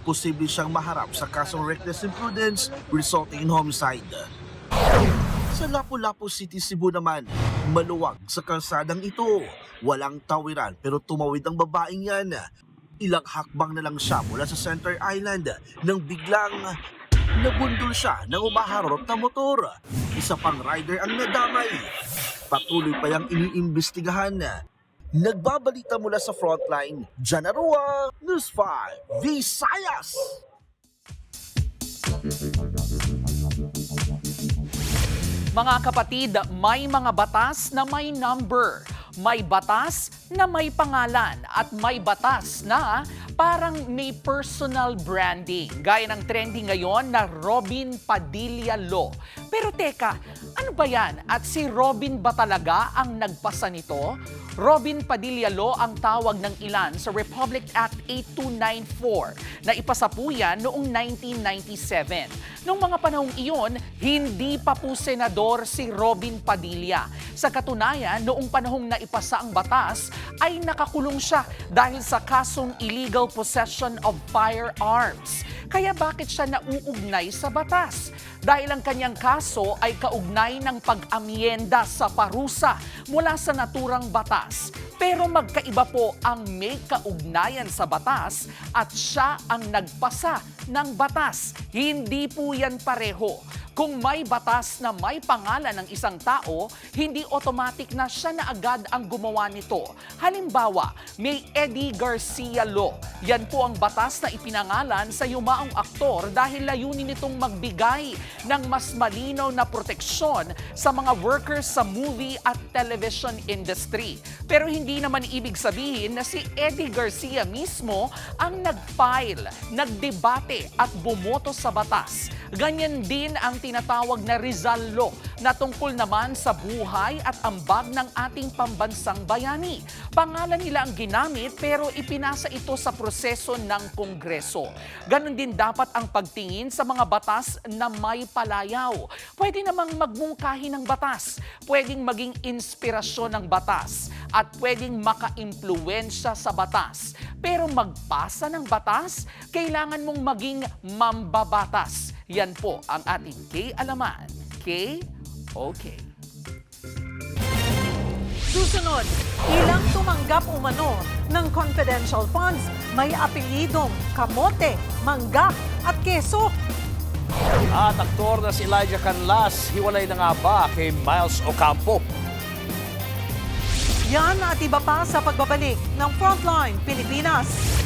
Posible siyang maharap sa kasong reckless imprudence resulting in homicide. Sa Lapu-Lapu City, Cebu naman, maluwag sa kalsadang ito. Walang tawiran pero tumawid ang babaeng yan. Ilang hakbang na lang siya mula sa Center Island nang biglang nabundol siya ng umaharot na motor. Isa pang rider ang nadamay. Patuloy pa yang iniimbestigahan. Nagbabalita mula sa Frontline, John Naroa, News 5, Visayas! Mga kapatid, may mga batas na may number, may batas na may pangalan, at may batas na parang may personal branding. Gaya ng trending ngayon na Robin Padilla Law. Pero teka, ano ba yan? At si Robin ba talaga ang nagpasa nito? Robin Padilla Law ang tawag ng ilan sa Republic Act 8294 na ipasa po yan noong 1997. Noong mga panahong iyon, hindi pa po senador si Robin Padilla. Sa katunayan, noong panahong naipasa ang batas, ay nakakulong siya dahil sa kasong illegal possession of firearms. Kaya bakit siya nauugnay sa batas? dahil ang kanyang kaso ay kaugnay ng pag-amyenda sa parusa mula sa naturang batas. Pero magkaiba po ang may kaugnayan sa batas at siya ang nagpasa ng batas. Hindi po yan pareho. Kung may batas na may pangalan ng isang tao, hindi automatic na siya na agad ang gumawa nito. Halimbawa, may Eddie Garcia Law. Yan po ang batas na ipinangalan sa yumaong aktor dahil layunin nitong magbigay ng mas malinaw na proteksyon sa mga workers sa movie at television industry. Pero hindi naman ibig sabihin na si Eddie Garcia mismo ang nag-file, nagdebate at bumoto sa batas. Ganyan din ang tinatawag na Rizal Law na tungkol naman sa buhay at ambag ng ating pambansang bayani. Pangalan nila ang ginamit pero ipinasa ito sa proseso ng Kongreso. Ganon din dapat ang pagtingin sa mga batas na may palayaw. Pwede namang magmungkahi ng batas, pwedeng maging inspirasyon ng batas, at pwedeng maka-impluwensya sa batas. Pero magpasa ng batas, kailangan mong maging mambabatas. Yan po ang ating K-alaman. K-OK. Susunod, ilang tumanggap umano ng confidential funds may apelidong kamote, mangga at keso. At aktor na si Elijah Canlas, hiwalay na nga ba kay Miles Ocampo? Yan at iba pa sa pagbabalik ng Frontline Pilipinas.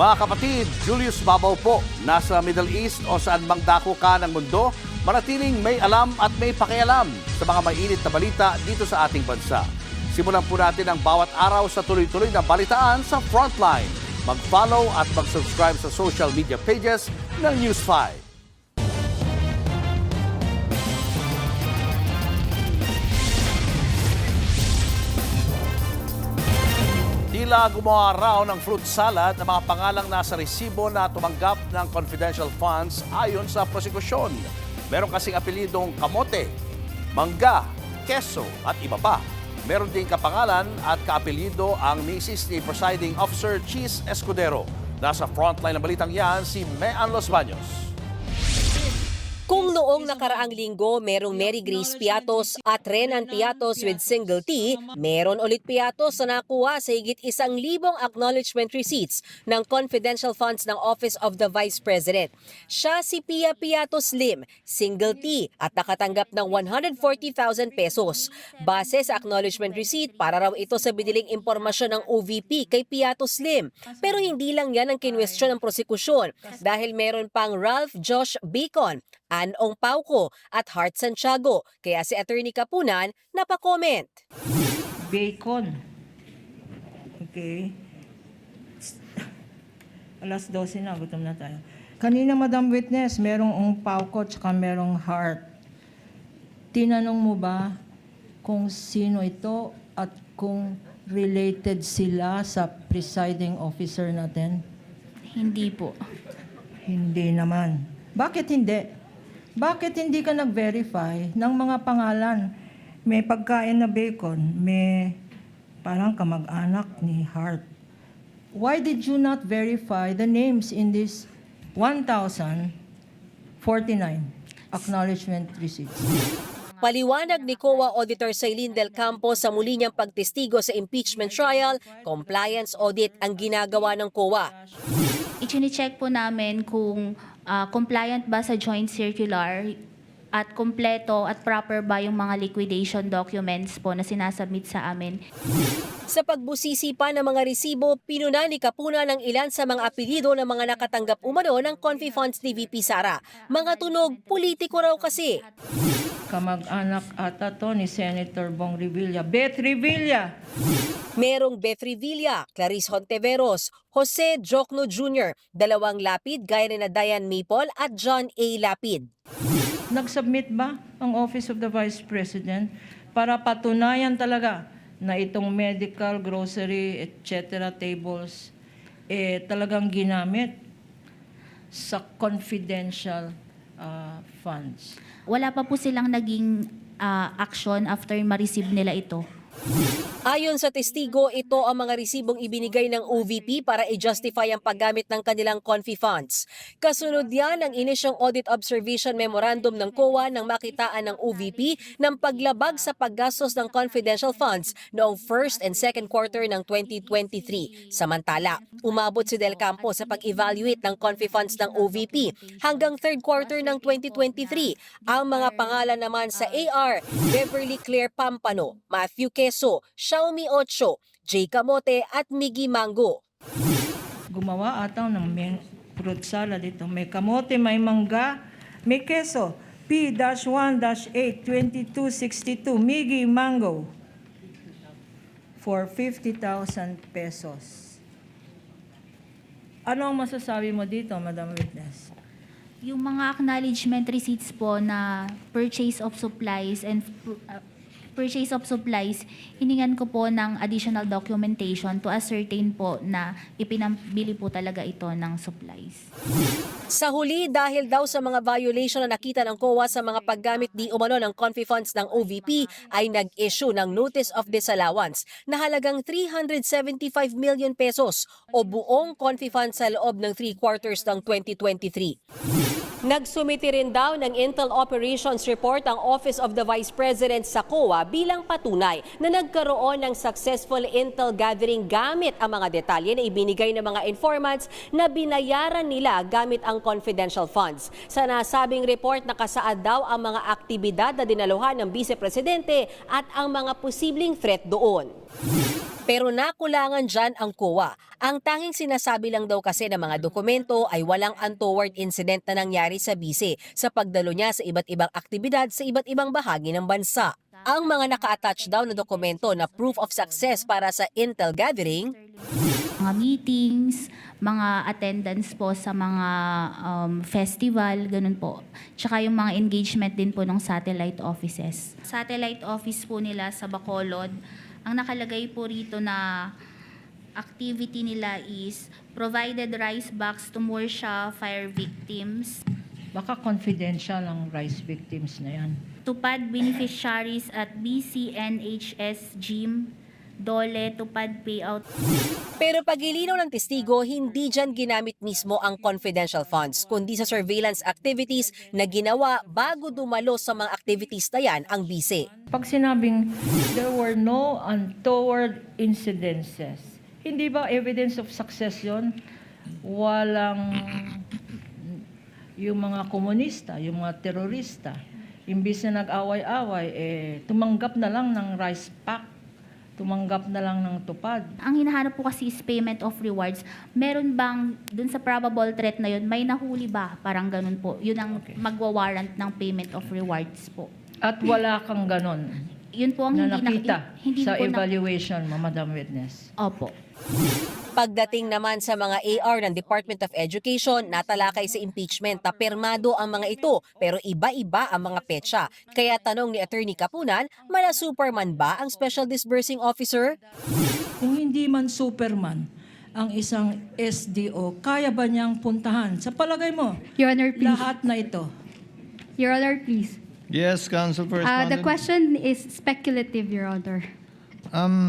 Mga kapatid, Julius Babaw po, nasa Middle East o saan mang dako ka ng mundo, manatiling may alam at may pakialam sa mga mainit na balita dito sa ating bansa. Simulan po natin ang bawat araw sa tuloy-tuloy na balitaan sa Frontline. Mag-follow at mag-subscribe sa social media pages ng News 5. Tila gumawa raw ng fruit salad na mga pangalang nasa resibo na tumanggap ng confidential funds ayon sa prosekusyon. Meron kasing apelidong kamote, mangga, keso at iba pa. Meron ding kapangalan at kaapelyido ang misis ni Presiding Officer Cheese Escudero. Nasa frontline ng balitang yan si Mean Los Baños. Kung noong nakaraang linggo merong Mary Grace Piatos at Renan Piatos with single T, meron ulit Piatos na nakuha sa higit 1,000 acknowledgement receipts ng confidential funds ng Office of the Vice President. Siya si Pia Piatos Lim, single T, at nakatanggap ng 140,000 pesos. Base sa acknowledgement receipt, para raw ito sa biniling impormasyon ng OVP kay Piatos Lim. Pero hindi lang yan ang kinwestiyon ng prosekusyon dahil meron pang Ralph Josh Bacon, Anong Pauco at Hart Santiago. Kaya si Attorney Kapunan napakomment. Bacon. Okay. Alas 12 na, gutom na tayo. Kanina, Madam Witness, merong Pauco at merong Hart. Tinanong mo ba kung sino ito at kung related sila sa presiding officer natin? Hindi po. Hindi naman. Bakit hindi? Bakit hindi ka nag-verify ng mga pangalan? May pagkain na bacon, may parang kamag-anak ni Hart. Why did you not verify the names in this 1,049 acknowledgement receipts? Paliwanag ni COA Auditor Sailin Del Campo sa muli niyang pagtestigo sa impeachment trial, compliance audit ang ginagawa ng COA. I-check po namin kung compliant ba sa joint circular at kompleto at proper ba yung mga liquidation documents po na sinasubmit sa amin. Sa pagbusisi pa ng mga resibo, pinuna ni Kapunan ng ilan sa mga apelyido ng mga nakatanggap umano ng Confi Funds ni VP Sara. Mga tunog, politiko raw kasi. Kamag-anak ata to ni Senator Bong Revilla. Beth Revilla! Merong Beth Revilla, Clarice Honteveros, Jose Jocno Jr., 2 lapid gaya na Diane Maple at John A. Lapid. Nag-submit ba ang Office of the Vice President para patunayan talaga na itong medical, grocery, etc. tables talagang ginamit sa confidential funds? Wala pa po silang naging action after ma-receive nila ito. Ayon sa testigo, ito ang mga resibong ibinigay ng OVP para i-justify ang paggamit ng kanilang confi funds. Kasunod yan ang inisyong Audit Observation Memorandum ng COA nang makitaan ng OVP ng paglabag sa paggastos ng confidential funds noong first and second quarter ng 2023. Samantala, umabot si Del Campo sa pag-evaluate ng confi funds ng OVP hanggang third quarter ng 2023. Ang mga pangalan naman sa AR, Beverly Claire Pampano, Matthew Queso, Xiaomi 8, Jay Camote at Miggy Mango. Gumawa ata ng fruit salad dito. May kamote, may mangga, may keso. P-1-8, 2262, Miggy Mango. For 50,000 pesos. Ano ang masasabi mo dito, Madam Witness? Yung mga acknowledgement receipts po na purchase of supplies, hiningan ko po ng additional documentation to ascertain po na ipinambili po talaga ito ng supplies. Sa huli, dahil daw sa mga violation na nakita ng COA sa mga paggamit di umano ng confi funds ng OVP, ay nag-issue ng Notice of Disallowance na halagang 375 million pesos o buong confi funds sa loob ng 3 quarters ng 2023. Nagsumiti rin daw ng Intel Operations Report ang Office of the Vice President sa COA bilang patunay na nagkaroon ng successful intel gathering gamit ang mga detalye na ibinigay ng mga informants na binayaran nila gamit ang confidential funds. Sa nasabing report, nakasaad daw ang mga aktibidad na dinaluhan ng Vice Presidente at ang mga posibleng threat doon. Pero nakulangan dyan ang COA. Ang tanging sinasabi lang daw kasi ng mga dokumento ay walang untoward incident na nangyari sa bise sa pagdalo niya sa iba't ibang aktibidad sa iba't ibang bahagi ng bansa. Ang mga naka-attach daw na dokumento na proof of success para sa intel gathering, Mga meetings, mga attendance po sa mga festival, ganun po. Tsaka yung mga engagement din po ng satellite offices. Satellite office po nila sa Bacolod, ang nakalagay po rito na activity nila is provided rice bags to Morsha fire victims. Baka confidential ang rice victims na yan. Tupad beneficiaries at BCNHS Gym, Dole, Tupad payout. pero pagilinaw ng testigo, hindi dyan ginamit mismo ang confidential funds, kundi sa surveillance activities na ginawa bago dumalo sa mga activities na yan ang bise. Pag sinabing there were no untoward incidences, hindi ba evidence of success yun? Walang yung mga komunista, yung mga terorista, imbis na nag-away-away, tumanggap na lang ng rice pack, tumanggap na lang ng tupad. Ang hinahanap po kasi is payment of rewards. Meron bang, dun sa probable threat na yun, may nahuli ba? Parang ganun po. Yun ang magwa-warrant ng payment of rewards po. At wala kang ganon Yun po ang na hindi nakita hindi sa po evaluation mo, Madam Witness. Opo. Pagdating naman sa mga AR ng Department of Education, natalakay sa impeachment na permado ang mga ito pero iba-iba ang mga petsa. Kaya tanong ni Attorney Kapunan, mala Superman ba ang Special Disbursing Officer? Kung hindi man Superman ang isang SDO, kaya ba niyang puntahan? Sa palagay mo, Your Honor, please. lahat na ito? Your Honor, please. Yes, Counsel for Respondent. The question is speculative, Your Honor.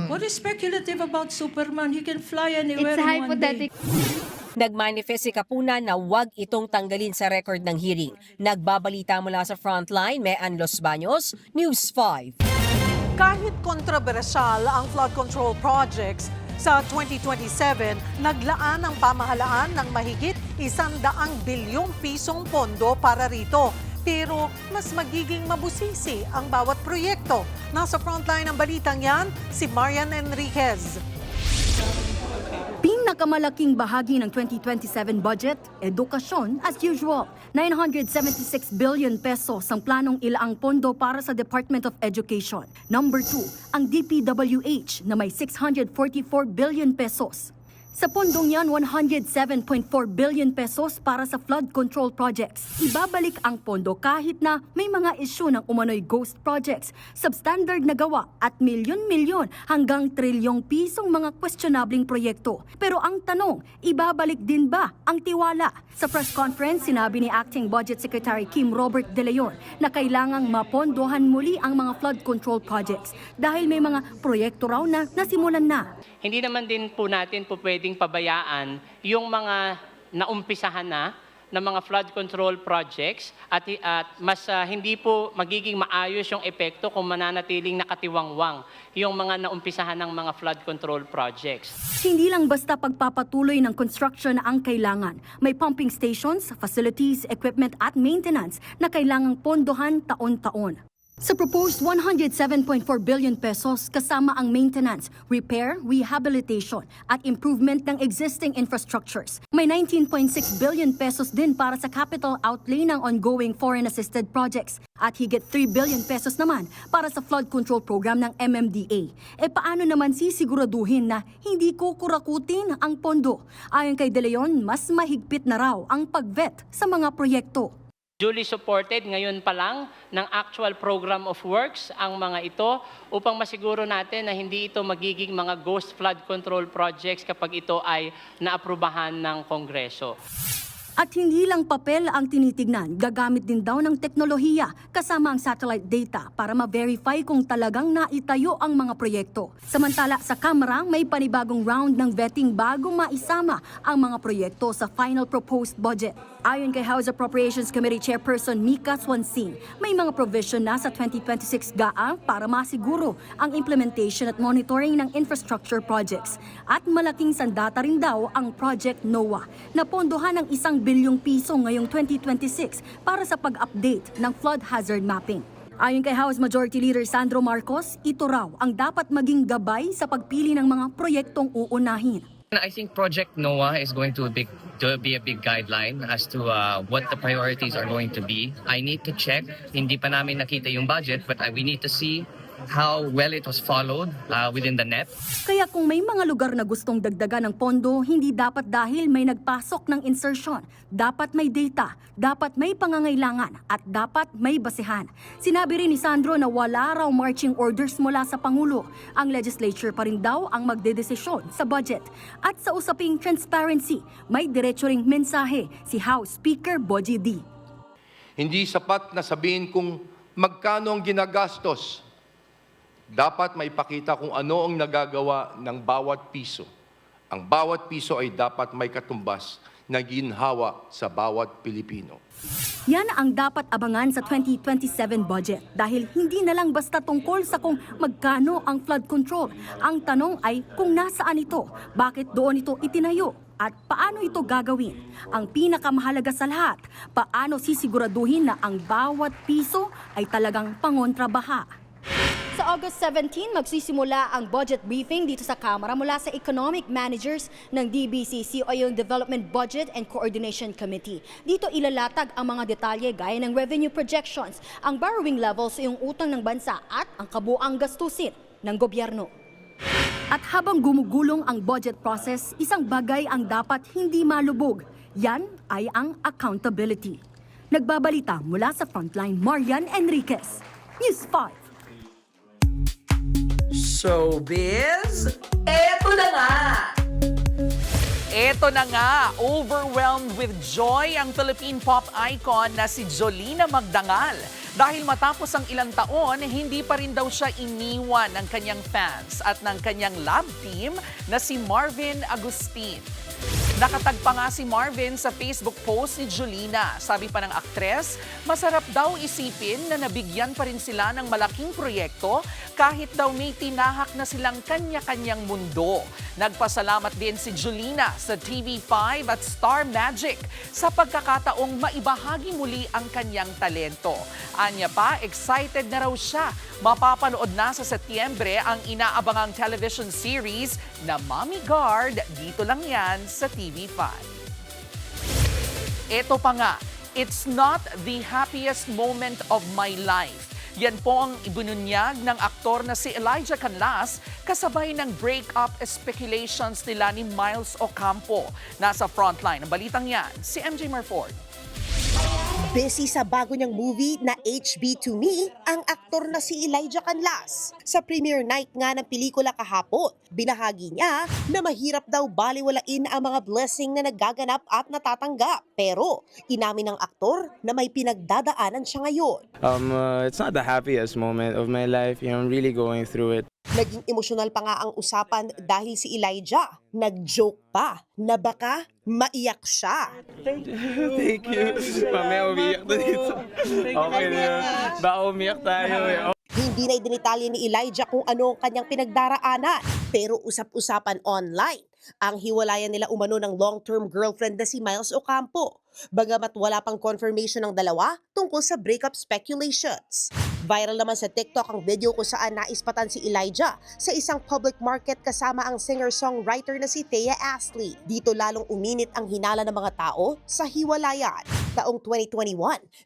What is speculative about Superman? He can fly anywhere It's in one day. hypothetical. Nagmanifest si Kapunan na huwag itong tanggalin sa record ng hearing. Nagbabalita mula sa Frontline, Mean Los Baños, News 5. Kahit kontrobersyal ang flood control projects, sa 2027, naglaan ang pamahalaan ng mahigit 100 bilyong pisong pondo para rito. Pero mas magiging mabusisi ang bawat proyekto. Nasa frontline ng balitang yan, si Marian Enriquez. Pinakamalaking bahagi ng 2027 budget, edukasyon as usual. 976 billion pesos ang planong ilaang pondo para sa Department of Education. Number 2, ang DPWH na may 644 billion pesos. Sa pondong yan, 107.4 billion pesos para sa flood control projects. Ibabalik ang pondo kahit na may mga isyu ng umano'y ghost projects, substandard na gawa at milyon-milyon hanggang trilyong pisong mga questionabling proyekto. Pero ang tanong, ibabalik din ba ang tiwala? Sa press conference, sinabi ni Acting Budget Secretary Kim Robert De Leon na kailangang mapondohan muli ang mga flood control projects dahil may mga proyekto raw na nasimulan na. Hindi naman din po natin po pwedeng pabayaan yung mga naumpisahan na ng mga flood control projects at mas hindi po magiging maayos yung epekto kung mananatiling nakatiwangwang yung mga naumpisahan ng mga flood control projects. Hindi lang basta pagpapatuloy ng construction ang kailangan. May pumping stations, facilities, equipment at maintenance na kailangang pondohan taon-taon. Sa proposed 107.4 billion pesos kasama ang maintenance, repair, rehabilitation at improvement ng existing infrastructures. May 19.6 billion pesos din para sa capital outlay ng ongoing foreign assisted projects at higit 3 billion pesos naman para sa flood control program ng MMDA. Paano naman sisiguraduhin na hindi kukurakutin ang pondo? Ayon kay De Leon, mas mahigpit na raw ang pag-vet sa mga proyekto. Duly supported ngayon pa lang ng actual program of works ang mga ito upang masiguro natin na hindi ito magiging mga ghost flood control projects kapag ito ay naaprubahan ng Kongreso. At hindi lang papel ang tinitignan, gagamit din daw ng teknolohiya kasama ang satellite data para ma-verify kung talagang naitayo ang mga proyekto. Samantala sa Kamara, may panibagong round ng vetting bago maisama ang mga proyekto sa final proposed budget. Ayon kay House Appropriations Committee Chairperson Mika Swansing, may mga provision na sa 2026 GAA para masiguro ang implementation at monitoring ng infrastructure projects. At malaking sandata rin daw ang Project NOAA na pondohan ng 1 bilyong piso ngayong 2026 para sa pag-update ng flood hazard mapping. Ayon kay House Majority Leader Sandro Marcos, ito raw ang dapat maging gabay sa pagpili ng mga proyektong uunahin. I think Project NOAA is going to be a big guideline as to what the priorities are going to be. I need to check. Hindi pa namin nakita yung budget, but we need to see how well it was followed within the NEP. Kaya kung may mga lugar na gustong dagdagan ng pondo, hindi dapat dahil may nagpasok ng insertion. Dapat may data, dapat may pangangailangan, at dapat may basehan. Sinabi rin ni Sandro na wala raw marching orders mula sa Pangulo. Ang legislature pa rin daw ang magdedesisyon sa budget. At sa usaping transparency, may diretso ring mensahe si House Speaker Boji D. Hindi sapat na sabihin kung magkano ang ginagastos. Dapat maipakita kung ano ang nagagawa ng bawat piso. Ang bawat piso ay dapat may katumbas na ginhawa sa bawat Pilipino. Yan ang dapat abangan sa 2027 budget dahil hindi na lang basta tungkol sa kung magkano ang flood control. Ang tanong ay kung nasaan ito, bakit doon ito itinayo, at paano ito gagawin. Ang pinakamahalaga sa lahat, paano sisiguraduhin na ang bawat piso ay talagang pangontrabaha. Sa August 17, magsisimula ang budget briefing dito sa Kamara mula sa economic managers ng DBCC o yung Development Budget and Coordination Committee. Dito ilalatag ang mga detalye gaya ng revenue projections, ang borrowing levels sa yung utang ng bansa at ang kabuang gastusin ng gobyerno. At habang gumugulong ang budget process, isang bagay ang dapat hindi malubog. Yan ay ang accountability. Nagbabalita mula sa Frontline, Marian Enriquez, News 5. Showbiz, eto na nga! Eto na nga, overwhelmed with joy ang Philippine pop icon na si Jolina Magdangal. Dahil matapos ang ilang taon, hindi pa rin daw siya iniwan ng kanyang fans at ng kanyang lab team na si Marvin Agustin. Nakatagpa nga si Marvin sa Facebook post ni Jolina. Sabi pa ng aktres, masarap daw isipin na nabigyan pa rin sila ng malaking proyekto kahit daw may tinahak na silang kanya-kanyang mundo. Nagpasalamat din si Jolina sa TV5 at Star Magic sa pagkakataong maibahagi muli ang kanyang talento. Anya pa, excited na raw siya. Mapapanood na sa Setyembre ang inaabangang television series na Mommy Guard. Dito lang yan sa TV5. Ito pa nga, it's not the happiest moment of my life. Yan po ang ibinunyag ng aktor na si Elijah Canlas kasabay ng breakup speculations nila ni Miles Ocampo. Nasa frontline ng balitang yan, si MJ Marford. Busy sa bago niyang movie na HB to Me ang aktor na si Elijah Canlas. Sa premiere night nga ng pelikula kahapon, binahagi niya na mahirap daw baliwalain ang mga blessing na nagaganap at natatanggap. Pero inamin ng aktor na may pinagdadaanan siya ngayon. It's not the happiest moment of my life. I'm really going through it. Naging emosyonal pa nga ang usapan dahil si Elijah nag-joke pa na baka maiyak siya. Thank you. Mamaya umiyak na dito. Okay na. Baka umiyak tayo eh. Hindi na idinitalya ni Elijah kung ano ang kanyang pinagdaraanan, pero usap-usapan online ang hiwalayan nila umano ng long-term girlfriend na si Miles Ocampo. Bagamat wala pang confirmation ng dalawa tungkol sa breakup speculations. Viral naman sa TikTok ang video kung saan naispatan si Elijah sa isang public market kasama ang singer-songwriter na si Thea Astley. Dito lalong uminit ang hinala ng mga tao sa hiwalayan. Taong 2021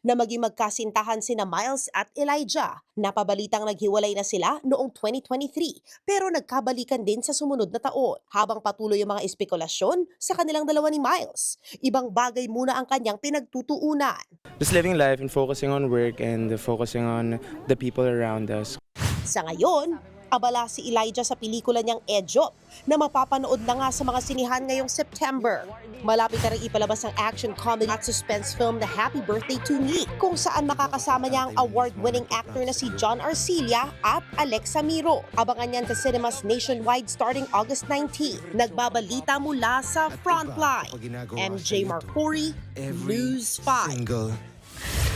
na maging magkasintahan sina Miles at Elijah. Napabalitang naghiwalay na sila noong 2023 pero nagkabalikan din sa sumunod na taon. Habang patuloy ang mga espekulasyon sa kanilang dalawa ni Miles, ibang bagay muna ang kanyang pinagtutuunan. Just living life and focusing on work and focusing on the people around us. Sa ngayon, abala si Elijah sa pelikula niyang Edjop na mapapanood na nga sa mga sinihan ngayong September. Malapit na rin ipalabas ang action comedy at suspense film na Happy Birthday to Me kung saan makakasama niya ang award-winning actor na si John Arcilla at Alexa Miro. Abangan yan sa cinemas nationwide starting August 19. Nagbabalita mula sa Frontline. MJ Marcori, News 5.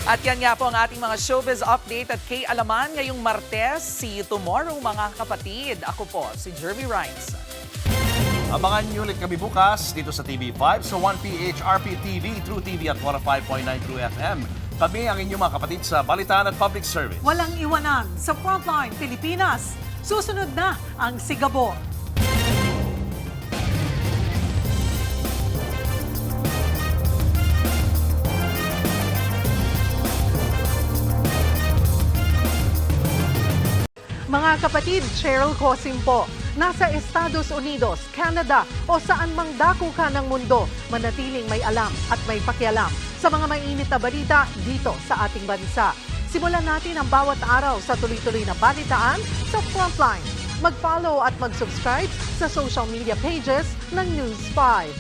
At yan nga po ang ating mga showbiz update at kay Alaman ngayong Martes. See you tomorrow mga kapatid. Ako po si Jeremy Rines. Abangan niyo ulit kami bukas dito sa TV5 sa 1PH RPTV, True TV at 105.9 True FM. Kami ang inyong mga kapatid sa Balitaan at Public Service. Walang iwanan sa Frontline Pilipinas. Susunod na ang Sigabor. Mga kapatid, Cheryl Cosim po. Nasa Estados Unidos, Canada o saan mang dako ka ng mundo, manatiling may alam at may pakialam sa mga mainit na balita dito sa ating bansa. Simulan natin ang bawat araw sa tuloy-tuloy na balitaan sa Frontline. Mag-follow at mag-subscribe sa social media pages ng News 5.